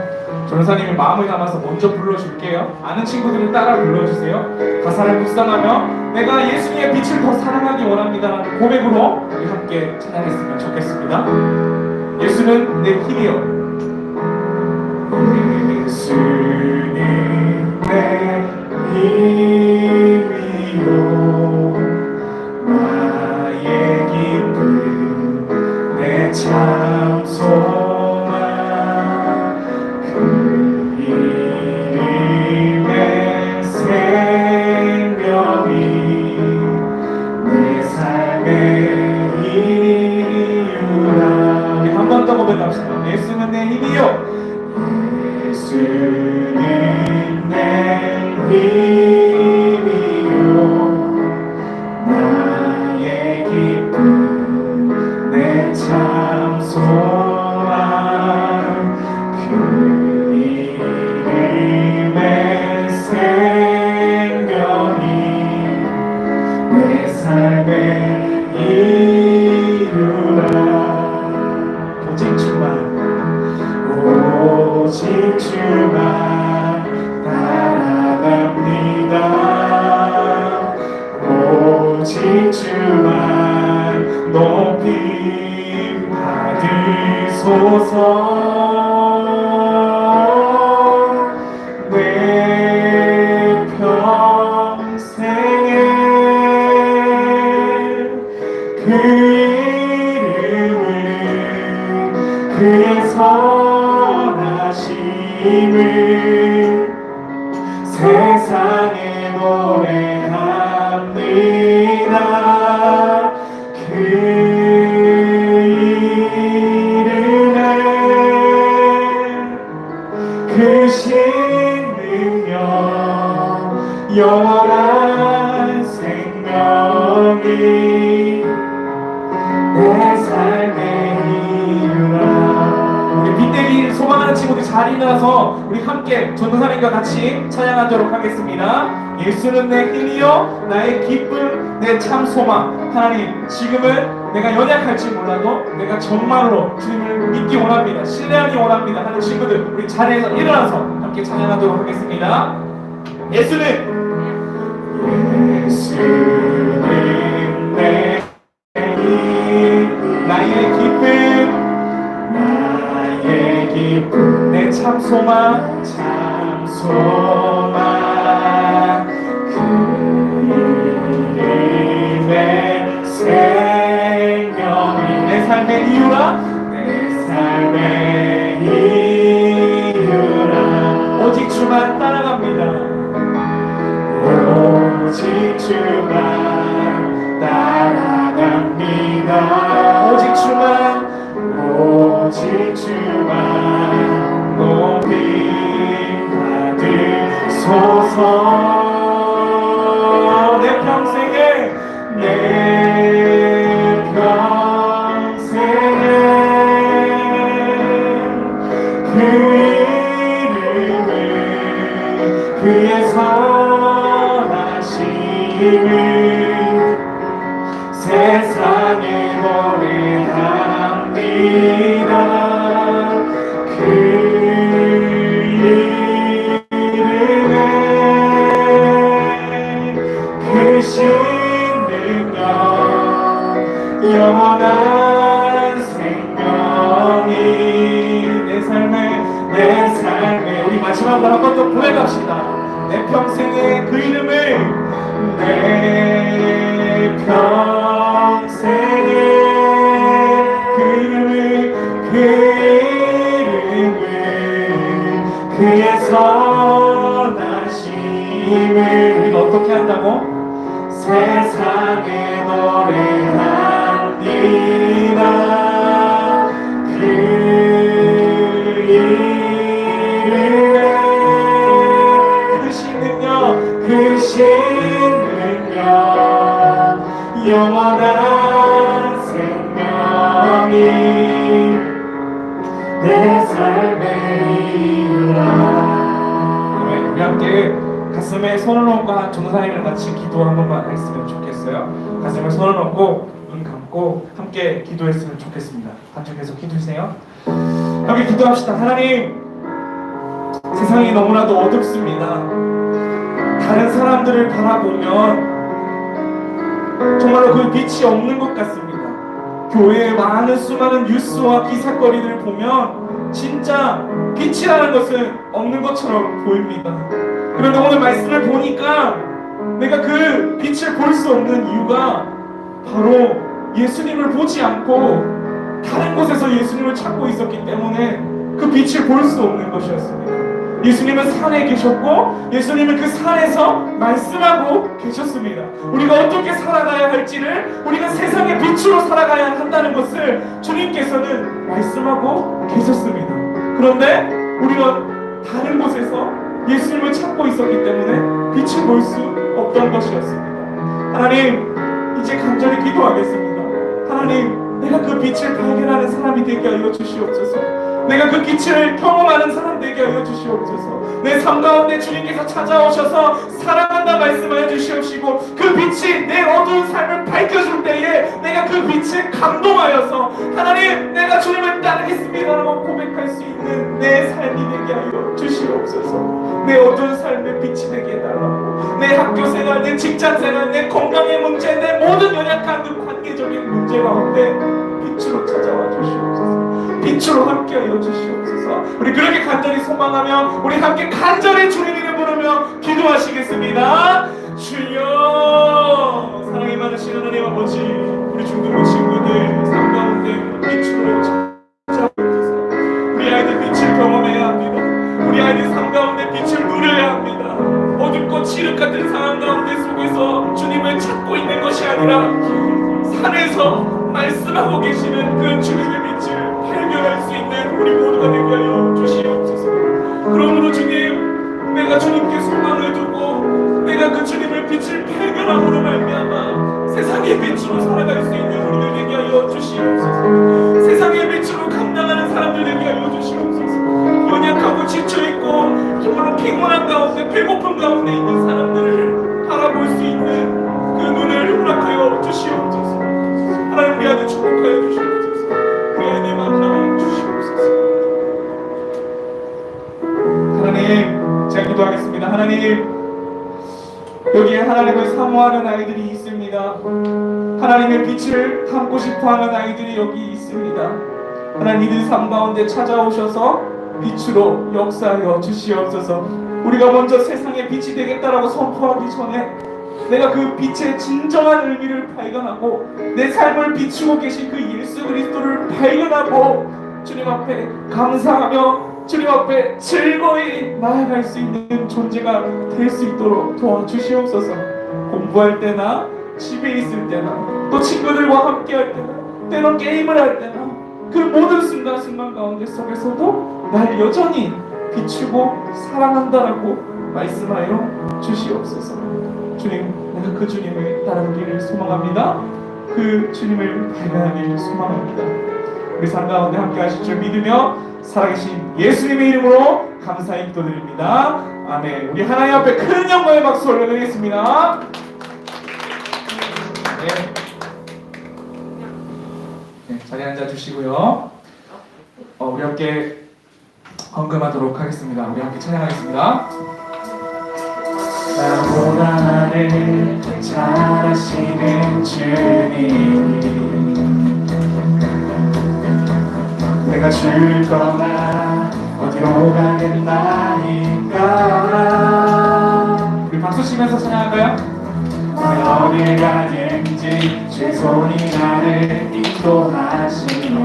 전도사님이 마음을 담아서 먼저 불러줄게요. 아는 친구들은 따라 불러주세요. 가사를 묵상하며 내가 예수님의 빛을 더 사랑하기 원합니다라는 고백으로 우리 함께 찬양했으면 좋겠습니다. 예수는 내 힘이요. 예수는 내 힘이요. 나의 기쁨 내 참 소망 그 이름의 생명이 내 삶의 이유라. 우리 한 번 더 고백합시다. 예수는 내 힘이요. 예수는 내 힘이요. 나의 기쁨 내 참 소망 그 이름의 생명이 내 삶의 이유라. 오직 주만 따라갑니다. 오직 주만 높임 받으소서. 내 평생에 그 이름을 그의 선하심을 세상에 노래합니다. 그 이름에 그 신능력 영원한 생명이 내 삶의 이유라. 우리 빛내길 소망하는 친구들 잘 일어나서 우리 함께 전도사님과 같이 찬양하도록 하겠습니다. 예수는 내 힘이요 나의 기쁨 내 참 소망. 하나님, 지금은 내가 연약할지 몰라도 내가 정말로 주님을 믿기 원합니다, 신뢰하기 원합니다 하는 친구들 우리 자리에서 일어나서 함께 함께 찬양하도록 하겠습니다. 예수는 내 나의 기쁨 내 참 소망 그림의 생명이 내 삶의 이유라 오직 주만 따라갑니다. 오직 주만 따라갑니다. 오직 주만 높이 받으소서. 내 평생에 그 이름을 그의 선하심을 세상에 노래합니다. 그 이름에 그 신능력 영원한 생명이 내 삶에 우리 마지막으로 한 번 더 고백합시다. 내 평생에 그 이름을 내 평생에 그 이름을 그의 선하심을 우리가 어떻게 한다고? 세상에 노래합니다. 그 이름에 그 신능력 영원한 생명이 내 삶의 이유라. 우리 함께 가슴에 손을 얹고 전도사님이랑 같이 기도 한 번만 했으면 좋겠어요. 가슴에 손을 얹고 눈 감고 함께 기도했으면 좋겠습니다. 같이 계속 기도해주세요. 함께 기도합시다. 하나님, 세상이 너무나도 어둡습니다. 다른 사람들을 바라보면 정말로 그 빛이 없는 것 같습니다. 교회에 많은 수많은 뉴스와 기사거리들을 보면 진짜 빛이라는 것은 없는 것처럼 보입니다. 그런데 오늘 말씀을 보니까 내가 그 빛을 볼 수 없는 이유가 바로 예수님을 보지 않고 다른 곳에서 예수님을 찾고 있었기 때문에 그 빛을 볼 수 없는 것이었습니다. 예수님은 산에 계셨고 예수님은 그 산에서 말씀하고 계셨습니다. 우리가 어떻게 살아가야 할지를, 우리가 세상의 빛으로 살아가야 한다는 것을 주님께서는 말씀하고 계셨습니다. 그런데 우리가 다른 곳에서 예수님을 찾고 있었기 때문에 빛을 볼 수 없던 것이었습니다. 하나님, 이제 간절히 기도하겠습니다. 하나님, 내가 그 빛을 발견하는 사람이 되게 하여 주시옵소서. 내가 그 빛을 경험하는 사람 되게 하여 주시옵소서. 내 삶 가운데 주님께서 찾아오셔서 사랑한다 말씀하여 주시옵시고 그 빛이 내 어두운 삶을 밝혀줄 때에 내가 그 빛에 감동하여서 하나님, 내가 주님을 따르겠습니다라고 고백할 수 있는 내 삶이 되게 하여 주시옵소서. 내 어두운 삶의 빛이 되게 해달라고. 내 학교생활, 내 직장생활, 내 건강의 문제, 내 모든 연약한 그 관계적인 문제 가운데 빛으로 찾아와 주시옵소서. 빛으로 함께하여 주시옵소서. 우리 그렇게 간절히 소망하며 우리 함께 간절히 주님 이름 부르며 기도하시겠습니다. 주여, 사랑이 많으신 하나님 아버지, 우리 중등부 친구들 삶 가운데 빛으로 찾아와 주소서. 우리 아이들 빛을 경험해야 합니다. 우리 아이들 삶 가운데 빛을 누려야 합니다. 어둡고 칠흑 같은 상황 가운데 속에서 주님을 찾고 있는 것이 아니라 산에서 말씀하고 계시는 그 주님의 빛을 발견할 수 있는 우리 모두가 되게 하여 주시옵소서. 그러므로 주님, 내가 주님께 소망을 두고 내가 그 주님의 빛을 발견함으로 말미암아 세상의 빛으로 살아갈 수 있는 우리들 되게 하여 주시옵소서. 세상의 빛으로 감당하는 사람들 되게 하여 주시옵소서. 연약하고 지쳐있고 정말로 피곤한 가운데 배고픈 가운데 있는 사람들을 바라볼 수 있는 그 눈을 허락하여 주시옵소서. 하나님, 우리 안에 축복하여 주시옵소서. 우리 안에 만나 주시옵소서. 하나님, 하나님을 사모하는 아이들이 있습니다. 하나님의 빛을 담고 싶어하는 아이들이 여기 있습니다. 하나님 이들 삶 가운데 찾아오셔서 빛으로 역사하여 주시옵소서. 우리가 먼저 세상의 빛이 되겠다라고 선포하기 전에 내가 그 빛의 진정한 의미를 발견하고 내 삶을 비추고 계신 그 예수 그리스도를 발견하고 주님 앞에 감사하며 주님 앞에 즐거이 나아갈 수 있는 존재가 될 수 있도록 도와주시옵소서. 공부할 때나 집에 있을 때나 또 친구들과 함께 할 때나 때론 게임을 할 때나 그 모든 순간순간 가운데 속에서도 날 여전히 비추고 사랑한다라고 말씀하여 주시옵소서. 주님, 내가 그 주님을 따르기를 소망합니다. 그 주님을 발견하기를 소망합니다. 우리 삶 가운데 함께 하실 줄 믿으며 살아계신 예수님의 이름으로 감사히 기도드립니다. 아멘. 우리 하나님 앞에 큰 영광의 박수 올려드리겠습니다. 네, 자리에 앉아주시고요. 우리 함께 헌금하도록 하겠습니다. 우리 함께 찬양하겠습니다. 나보다 나를 잘 아시는 주님, 내가 즐거나 어디로 가겠나이까. 우리 박수 치면서 찬양할까요? 어딜 가든지 주 손이 나를 인도하시며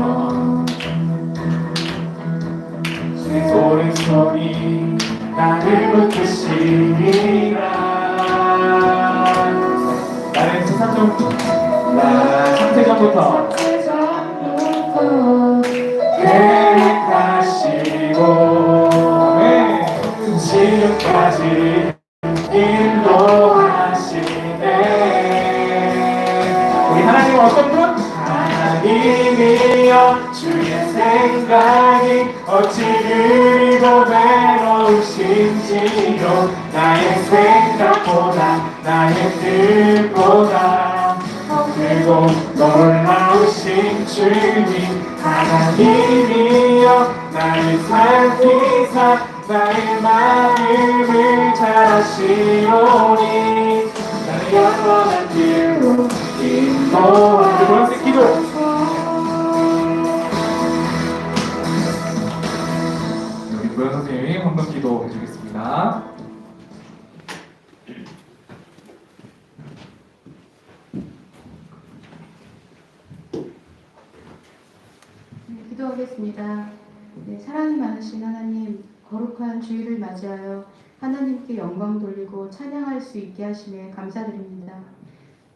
주 오른손이 나를 붙드시리라. 나는 상태전부터 계획하시고 지금까지 인도하시네. 우리 하나님 어떤 분? 하나님이여 주의 생각이 어찌 그리고 외로우신지요. 나의 생각보다 나의 뜻보다 크고 놀라우신 주님, 하나님이여 나를 살피사 나의 마음을 잘 아시오니 나의 영원한 길로 인도하소서. 보라색 기도. 우리 고영 선생님이 헌금 기도 해주겠습니다. 기도하겠습니다. 네, 사랑이 많으신 하나님, 거룩한 주일을 맞이하여 하나님께 영광 돌리고 찬양할 수 있게 하심에 감사드립니다.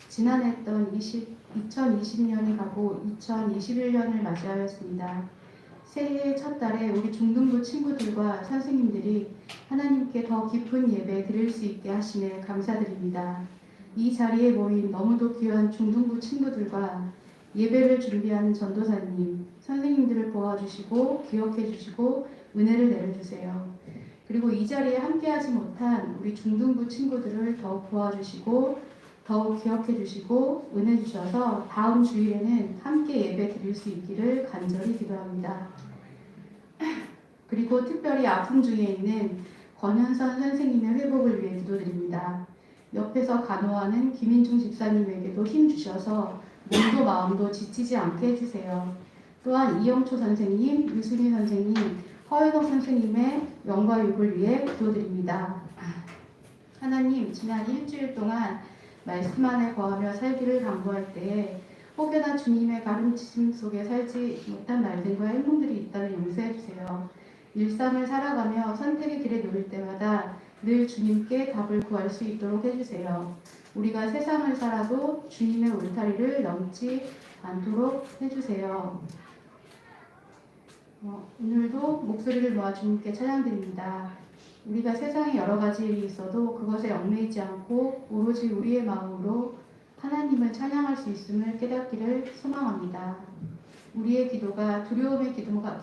지난했던 2020년이 가고 2021년을 맞이하였습니다. 새해의 첫 달에 우리 중등부 친구들과 선생님들이 하나님께 더 깊은 예배 드릴 수 있게 하심에 감사드립니다. 이 자리에 모인 너무도 귀한 중등부 친구들과 예배를 준비하는 전도사님, 선생님들을 도와주시고 기억해 주시고 은혜를 내려주세요. 그리고 이 자리에 함께하지 못한 우리 중등부 친구들을 더욱 도와주시고 더욱 기억해 주시고 은혜 주셔서 다음 주일에는 함께 예배 드릴 수 있기를 간절히 기도합니다. 그리고 특별히 아픔 중에 있는 권현선 선생님의 회복을 위해 기도드립니다. 옆에서 간호하는 김인중 집사님에게도 힘 주셔서 몸도 마음도 지치지 않게 해주세요. 또한 이영초 선생님, 유순희 선생님, 허연옥 선생님의 영과 육을 위해 기도드립니다. 하나님, 지난 일주일 동안 말씀 안에 거하며 살기를 강구할 때에 혹여나 주님의 가르침 속에 살지 못한 말들과 행동들이 있다면 용서해 주세요. 일상을 살아가며 선택의 길에 놓일 때마다 늘 주님께 답을 구할 수 있도록 해주세요. 우리가 세상을 살아도 주님의 울타리를 넘지 않도록 해주세요. 오늘도 목소리를 모아 주님께 찬양드립니다. 우리가 세상에 여러 가지 일이 있어도 그것에 얽매이지 않고 오로지 우리의 마음으로 하나님을 찬양할 수 있음을 깨닫기를 소망합니다. 우리의 기도가 두려움의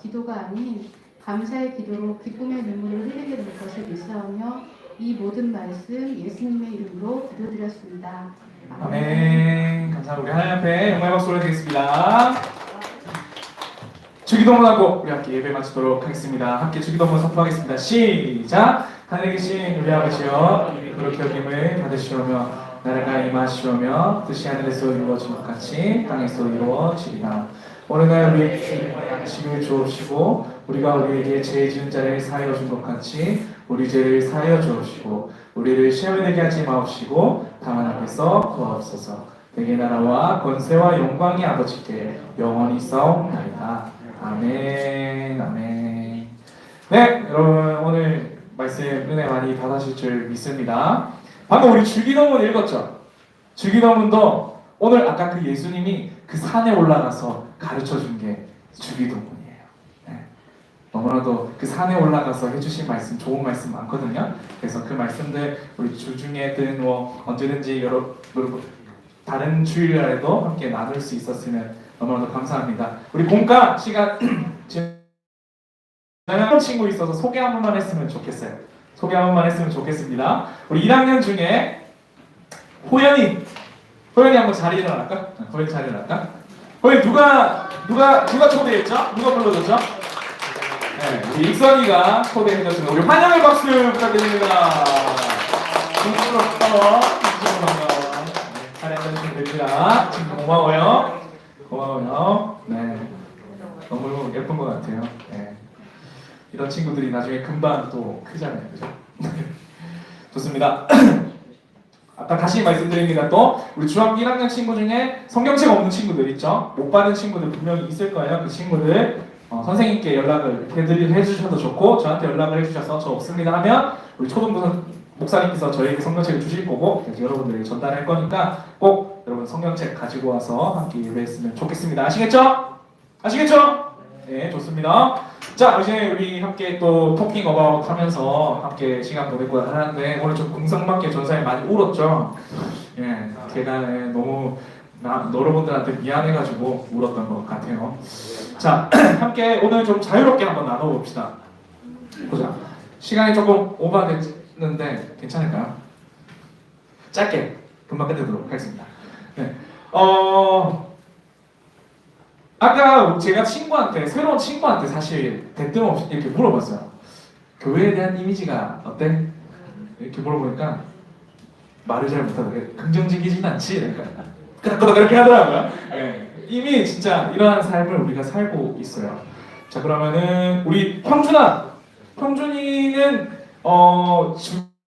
기도가 아닌 감사의 기도로 기쁨의 눈물을 흘리게 될 것을 믿사오며 이 모든 말씀 예수님의 이름으로 기도드렸습니다. 아멘. 감사합니다. 우리 하나님 앞에 영광의 박수 올려드리겠습니다. 주기도문 하고 우리 함께 예배 마치도록 하겠습니다. 함께 주기도문 선포하겠습니다. 시작! 하늘에 계신 우리 아버지여 그렇게 여김을 받으시오며 나라가 임하시오며 뜻이 하늘에서 이루어진 것 같이 땅에서 이루어지리라. 오늘날 우리에게 양식을 주옵시고 우리가 우리에게 죄 지은 자를 사하여 준 것 같이 우리 죄를 사하여 주옵시고 우리를 시험에 들게 하지 마옵시고 다만 앞에서 구하옵소서. 내게 나라와 권세와 영광이 아버지께 영원히 싸움나이다. 아멘. 아멘. 네, 여러분 오늘 말씀 은혜 많이 받으실 줄 믿습니다. 방금 우리 주기도문 읽었죠? 주기도문도 오늘 아까 그 예수님이 그 산에 올라가서 가르쳐 준 게 주기도문이에요. 네. 너무나도 그 산에 올라가서 해주신 말씀, 좋은 말씀 많거든요. 그래서 그 말씀들 우리 주중에든 뭐 언제든지 여러분 다른 주일날에도 함께 나눌 수 있었으면 너무나도 감사합니다. 우리 공과 시간 지난 친구 있어서 소개 한 번만 했으면 좋겠어요. 소개 한 번만 했으면 좋겠습니다. 우리 1학년 중에 호연이 한번 자리 일어날까? 호연이 자리 일어날까? 호연 누가 초대했죠? 누가 불러줬죠? 네, 우리 익선이가 초대해줬습니다. 우리 환영의 박수 부탁드립니다. 진심으로 반가워. 진심으로 반가워. 네, 잘했던 친구들이라 친구 고마워요. 고마워요. 네, 너무 예쁜 것 같아요. 네. 이런 친구들이 나중에 금방 또 크잖아요. 그죠? 좋습니다. 아까 다시 말씀드립니다. 또 우리 중학교 1학년 친구 중에 성경책 없는 친구들 있죠? 못 받은 친구들 분명히 있을 거예요. 그 친구들 선생님께 연락을 해주셔도 좋고 저한테 연락을 해주셔서 저 없습니다 하면 우리 초등부 목사님께서 저에게 성경책을 주실 거고 그래서 여러분들에게 전달할 거니까 꼭 여러분 성경책 가지고 와서 함께 예배했으면 좋겠습니다. 아시겠죠? 아시겠죠? 네, 좋습니다. 자, 이제 우리 함께 또 토킹 어바웃 하면서 함께 시간 보내고 하는데 오늘 좀 궁성맞게 전사에 많이 울었죠. 예, 제가 너무 여러분들한테 미안해가지고 울었던 것 같아요. 자, 함께 오늘 좀 자유롭게 한번 나눠봅시다. 보자. 시간이 조금 오버됐는데 괜찮을까요? 짧게 금방 끝내도록 하겠습니다. 네. 아까 제가 새로운 친구한테 사실 대뜸 없이 이렇게 물어봤어요. 교회에 대한 이미지가 어때? 이렇게 물어보니까 말을 잘 못하더라고요. 긍정적이진 않지? 그러니까 그렇게 하더라고요. 네. 이미 진짜 이러한 삶을 우리가 살고 있어요. 자, 그러면은 우리 형준이는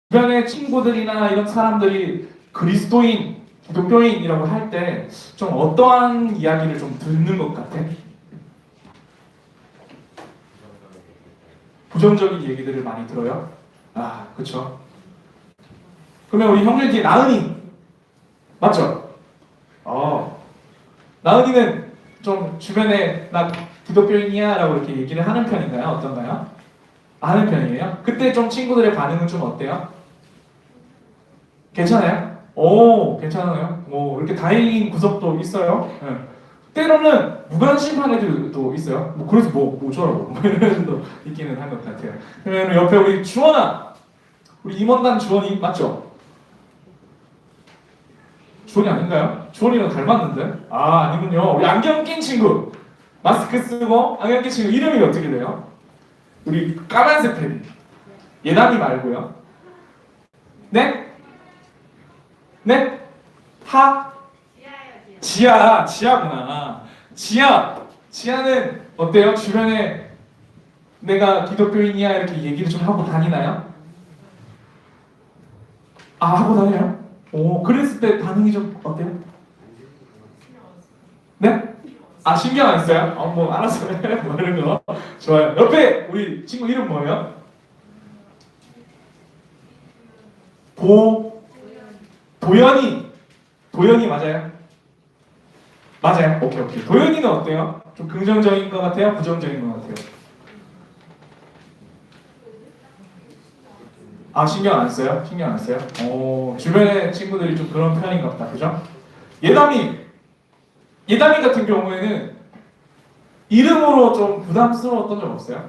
주변의 친구들이나 이런 사람들이 그리스도인 기독교인이라고 할 때 좀 어떠한 이야기를 좀 듣는 것 같아? 부정적인 얘기들을 많이 들어요? 아, 그쵸? 그러면 우리 형님 뒤에 나은이 맞죠? 나은이는 좀 주변에 나 기독교인이야 라고 이렇게 얘기를 하는 편인가요? 어떤가요? 하는 편이에요? 그때 좀 친구들의 반응은 좀 어때요? 괜찮아요? 오, 괜찮아요. 뭐 이렇게 다행인 구석도 있어요. 네. 때로는 무관심한 애들도 있어요. 뭐 그래서 뭐 저러고 뭐 이런 애들도 있기는 한 것 같아요. 그러면 옆에 우리 주원아, 우리 임원단 주원이 맞죠? 주원이 아닌가요? 주원이랑 닮았는데? 아, 아니군요. 우리 안경 낀 친구, 마스크 쓰고 안경 낀 친구 이름이 어떻게 돼요? 우리 까만색 패디. 예담이 말고요. 네? 네? 지아구나. 지아는 어때요? 주변에 내가 기독교인이야 이렇게 얘기를 좀 하고 다니나요? 아, 하고 다녀요? 오, 그랬을 때 반응이 좀 어때요? 네? 아, 신경 안 써요? 뭐 알았어요. 뭐 이런 거 좋아요. 옆에 우리 친구 이름 뭐예요? 도연이 맞아요? 맞아요. 오케이. 도연이는 어때요? 좀 긍정적인 것 같아요? 부정적인 것 같아요? 아, 신경 안 써요? 신경 안 써요? 오, 주변의 친구들이 좀 그런 편인 것 같다. 그죠? 예담이 같은 경우에는 이름으로 좀 부담스러웠던 적 없어요?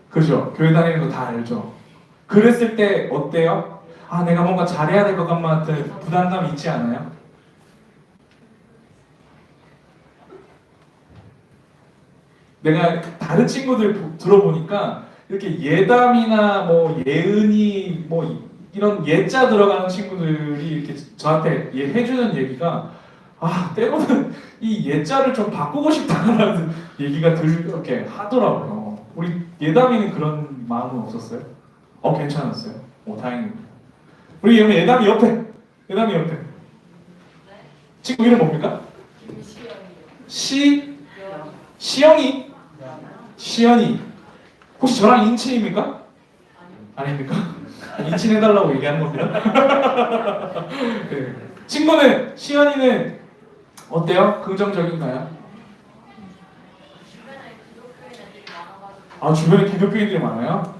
그죠? 교회 다니는 거 다 알죠? 그랬을 때 어때요? 아, 내가 뭔가 잘해야 될 것 같은 부담감이 있지 않아요? 내가 다른 친구들 들어보니까 이렇게 예담이나 뭐 예은이 뭐 이런 예자 들어가는 친구들이 이렇게 저한테 해주는 얘기가 때로는 이 예자를 좀 바꾸고 싶다는 얘기가 이렇게 하더라고요. 우리 예담이는 그런 마음은 없었어요? 괜찮았어요. 다행입니다. 우리 예담이 옆에 친구 이름 뭡니까? 시영이? 시연이. 혹시 저랑 인친입니까? 아닙니까? 인친해달라고 얘기하는 겁니다. 네. 친구는, 시연이는 어때요? 긍정적인가요? 주변에 기독교인들이 많아요?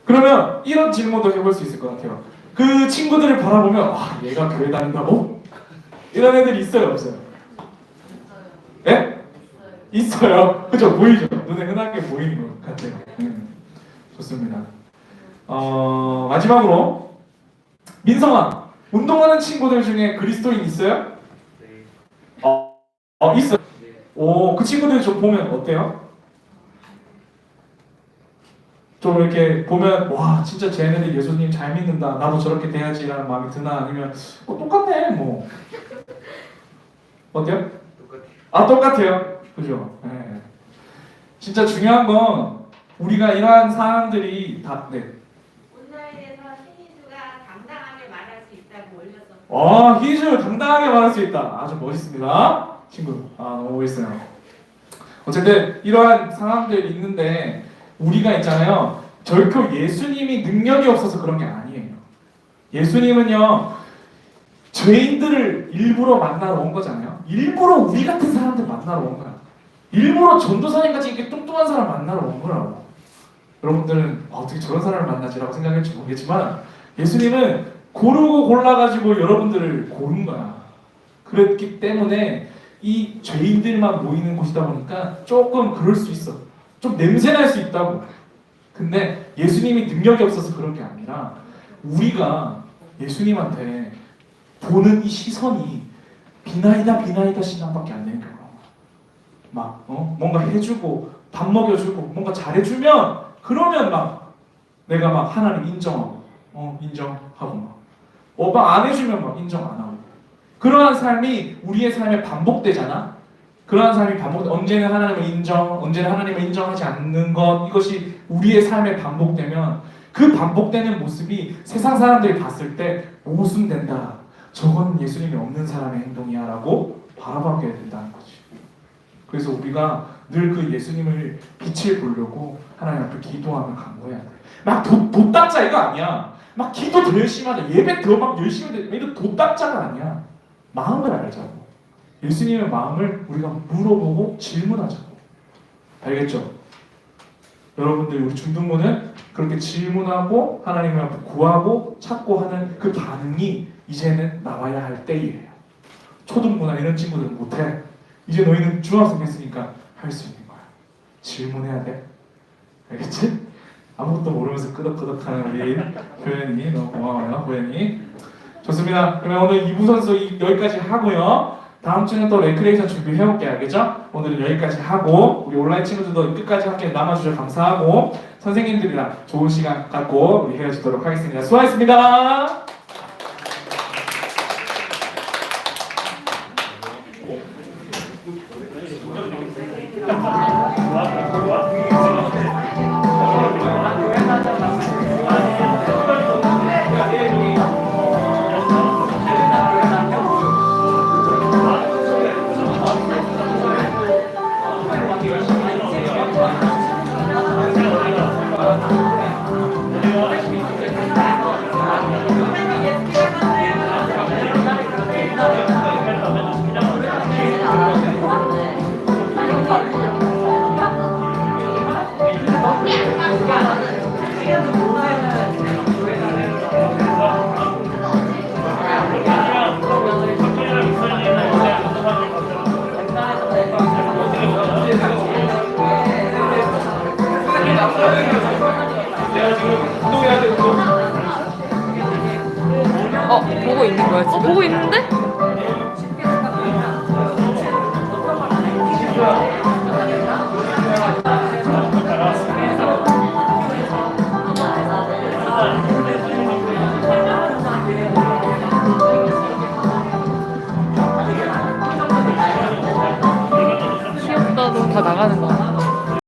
그러면 이런 질문도 해볼 수 있을 것 같아요. 그 친구들을 바라보면 얘가 교회 다닌다고? 이런 애들이 있어요, 없어요? 네? 있어요. 그죠? 보이죠? 눈에 흔하게 보이는 것 같아요. 좋습니다. 마지막으로 민성아, 운동하는 친구들 중에 그리스도인 있어요? 있어요. 그 친구들 좀 보면 어때요? 좀 이렇게 보면 진짜 쟤네들 예수님 잘 믿는다. 나도 저렇게 돼야지라는 마음이 드나? 아니면 똑같네 뭐. 어때요? 똑같아요. 그죠? 네. 진짜 중요한 건 우리가 이러한 사람들이 다 온라인에서 신희주가 당당하게 말할 수 있다고 올렸었어요. 희주 당당하게 말할 수 있다. 아주 멋있습니다. 친구. 너무 멋있어요. 어쨌든 이러한 상황들이 있는데 우리가 있잖아요. 결코 예수님이 능력이 없어서 그런 게 아니에요. 예수님은요. 죄인들을 일부러 만나러 온 거잖아요. 일부러 우리 같은 사람들 만나러 온 거야. 일부러 전도사님같이 이렇게 뚱뚱한 사람 만나러 온 거라고. 여러분들은 어떻게 저런 사람을 만나지라고 생각할지 모르겠지만 예수님은 고르고 골라가지고 여러분들을 고른 거야. 그랬기 때문에 이 죄인들만 모이는 곳이다 보니까 조금 그럴 수 있어. 좀 냄새날 수 있다고. 근데 예수님이 능력이 없어서 그런 게 아니라 우리가 예수님한테 보는 이 시선이 비나이다 신앙밖에 안 되는 거야. 뭔가 해주고 밥 먹여주고 뭔가 잘해주면 그러면 내가 하나님 인정하고 인정하고 안 해주면 인정 안 하고 그러한 삶이 우리의 삶에 반복되잖아. 그러한 삶이 언제는 하나님을 인정하지 않는 것, 이것이 우리의 삶에 반복되면 그 반복되는 모습이 세상 사람들이 봤을 때 모순된다. 저건 예수님이 없는 사람의 행동이야 라고 바라보게 된다는 거지. 그래서 우리가 늘 그 예수님을 빛을 보려고 하나님 앞에 기도하며 간구해야 돼. 도닦자 이거 아니야. 기도 더 열심히 하자. 예배 더 열심히 하자. 이거 도닦자가 아니야. 마음을 알자고. 예수님의 마음을 우리가 물어보고 질문하자고. 알겠죠? 여러분들 우리 중등부는 그렇게 질문하고 하나님을 앞에 구하고 찾고 하는 그 반응이 이제는 나와야 할 때예요. 초등부나 이런 친구들은 못해. 이제 너희는 중학생 됐으니까 할 수 있는 거야. 질문해야 돼. 알겠지? 아무것도 모르면서 끄덕끄덕하는 우리 교현이 너무 고마워요. 교현이. 좋습니다. 그러면 오늘 2부 선수 여기까지 하고요. 다음 주는 또 레크레이션 준비해올게요. 알겠죠? 오늘은 여기까지 하고 우리 온라인 친구들도 끝까지 함께 남아주셔서 감사하고 선생님들이랑 좋은 시간 갖고 우리 헤어지도록 하겠습니다. 수고하셨습니다. 보고 있는 거야 지금? 보고 있는데? 가는 거.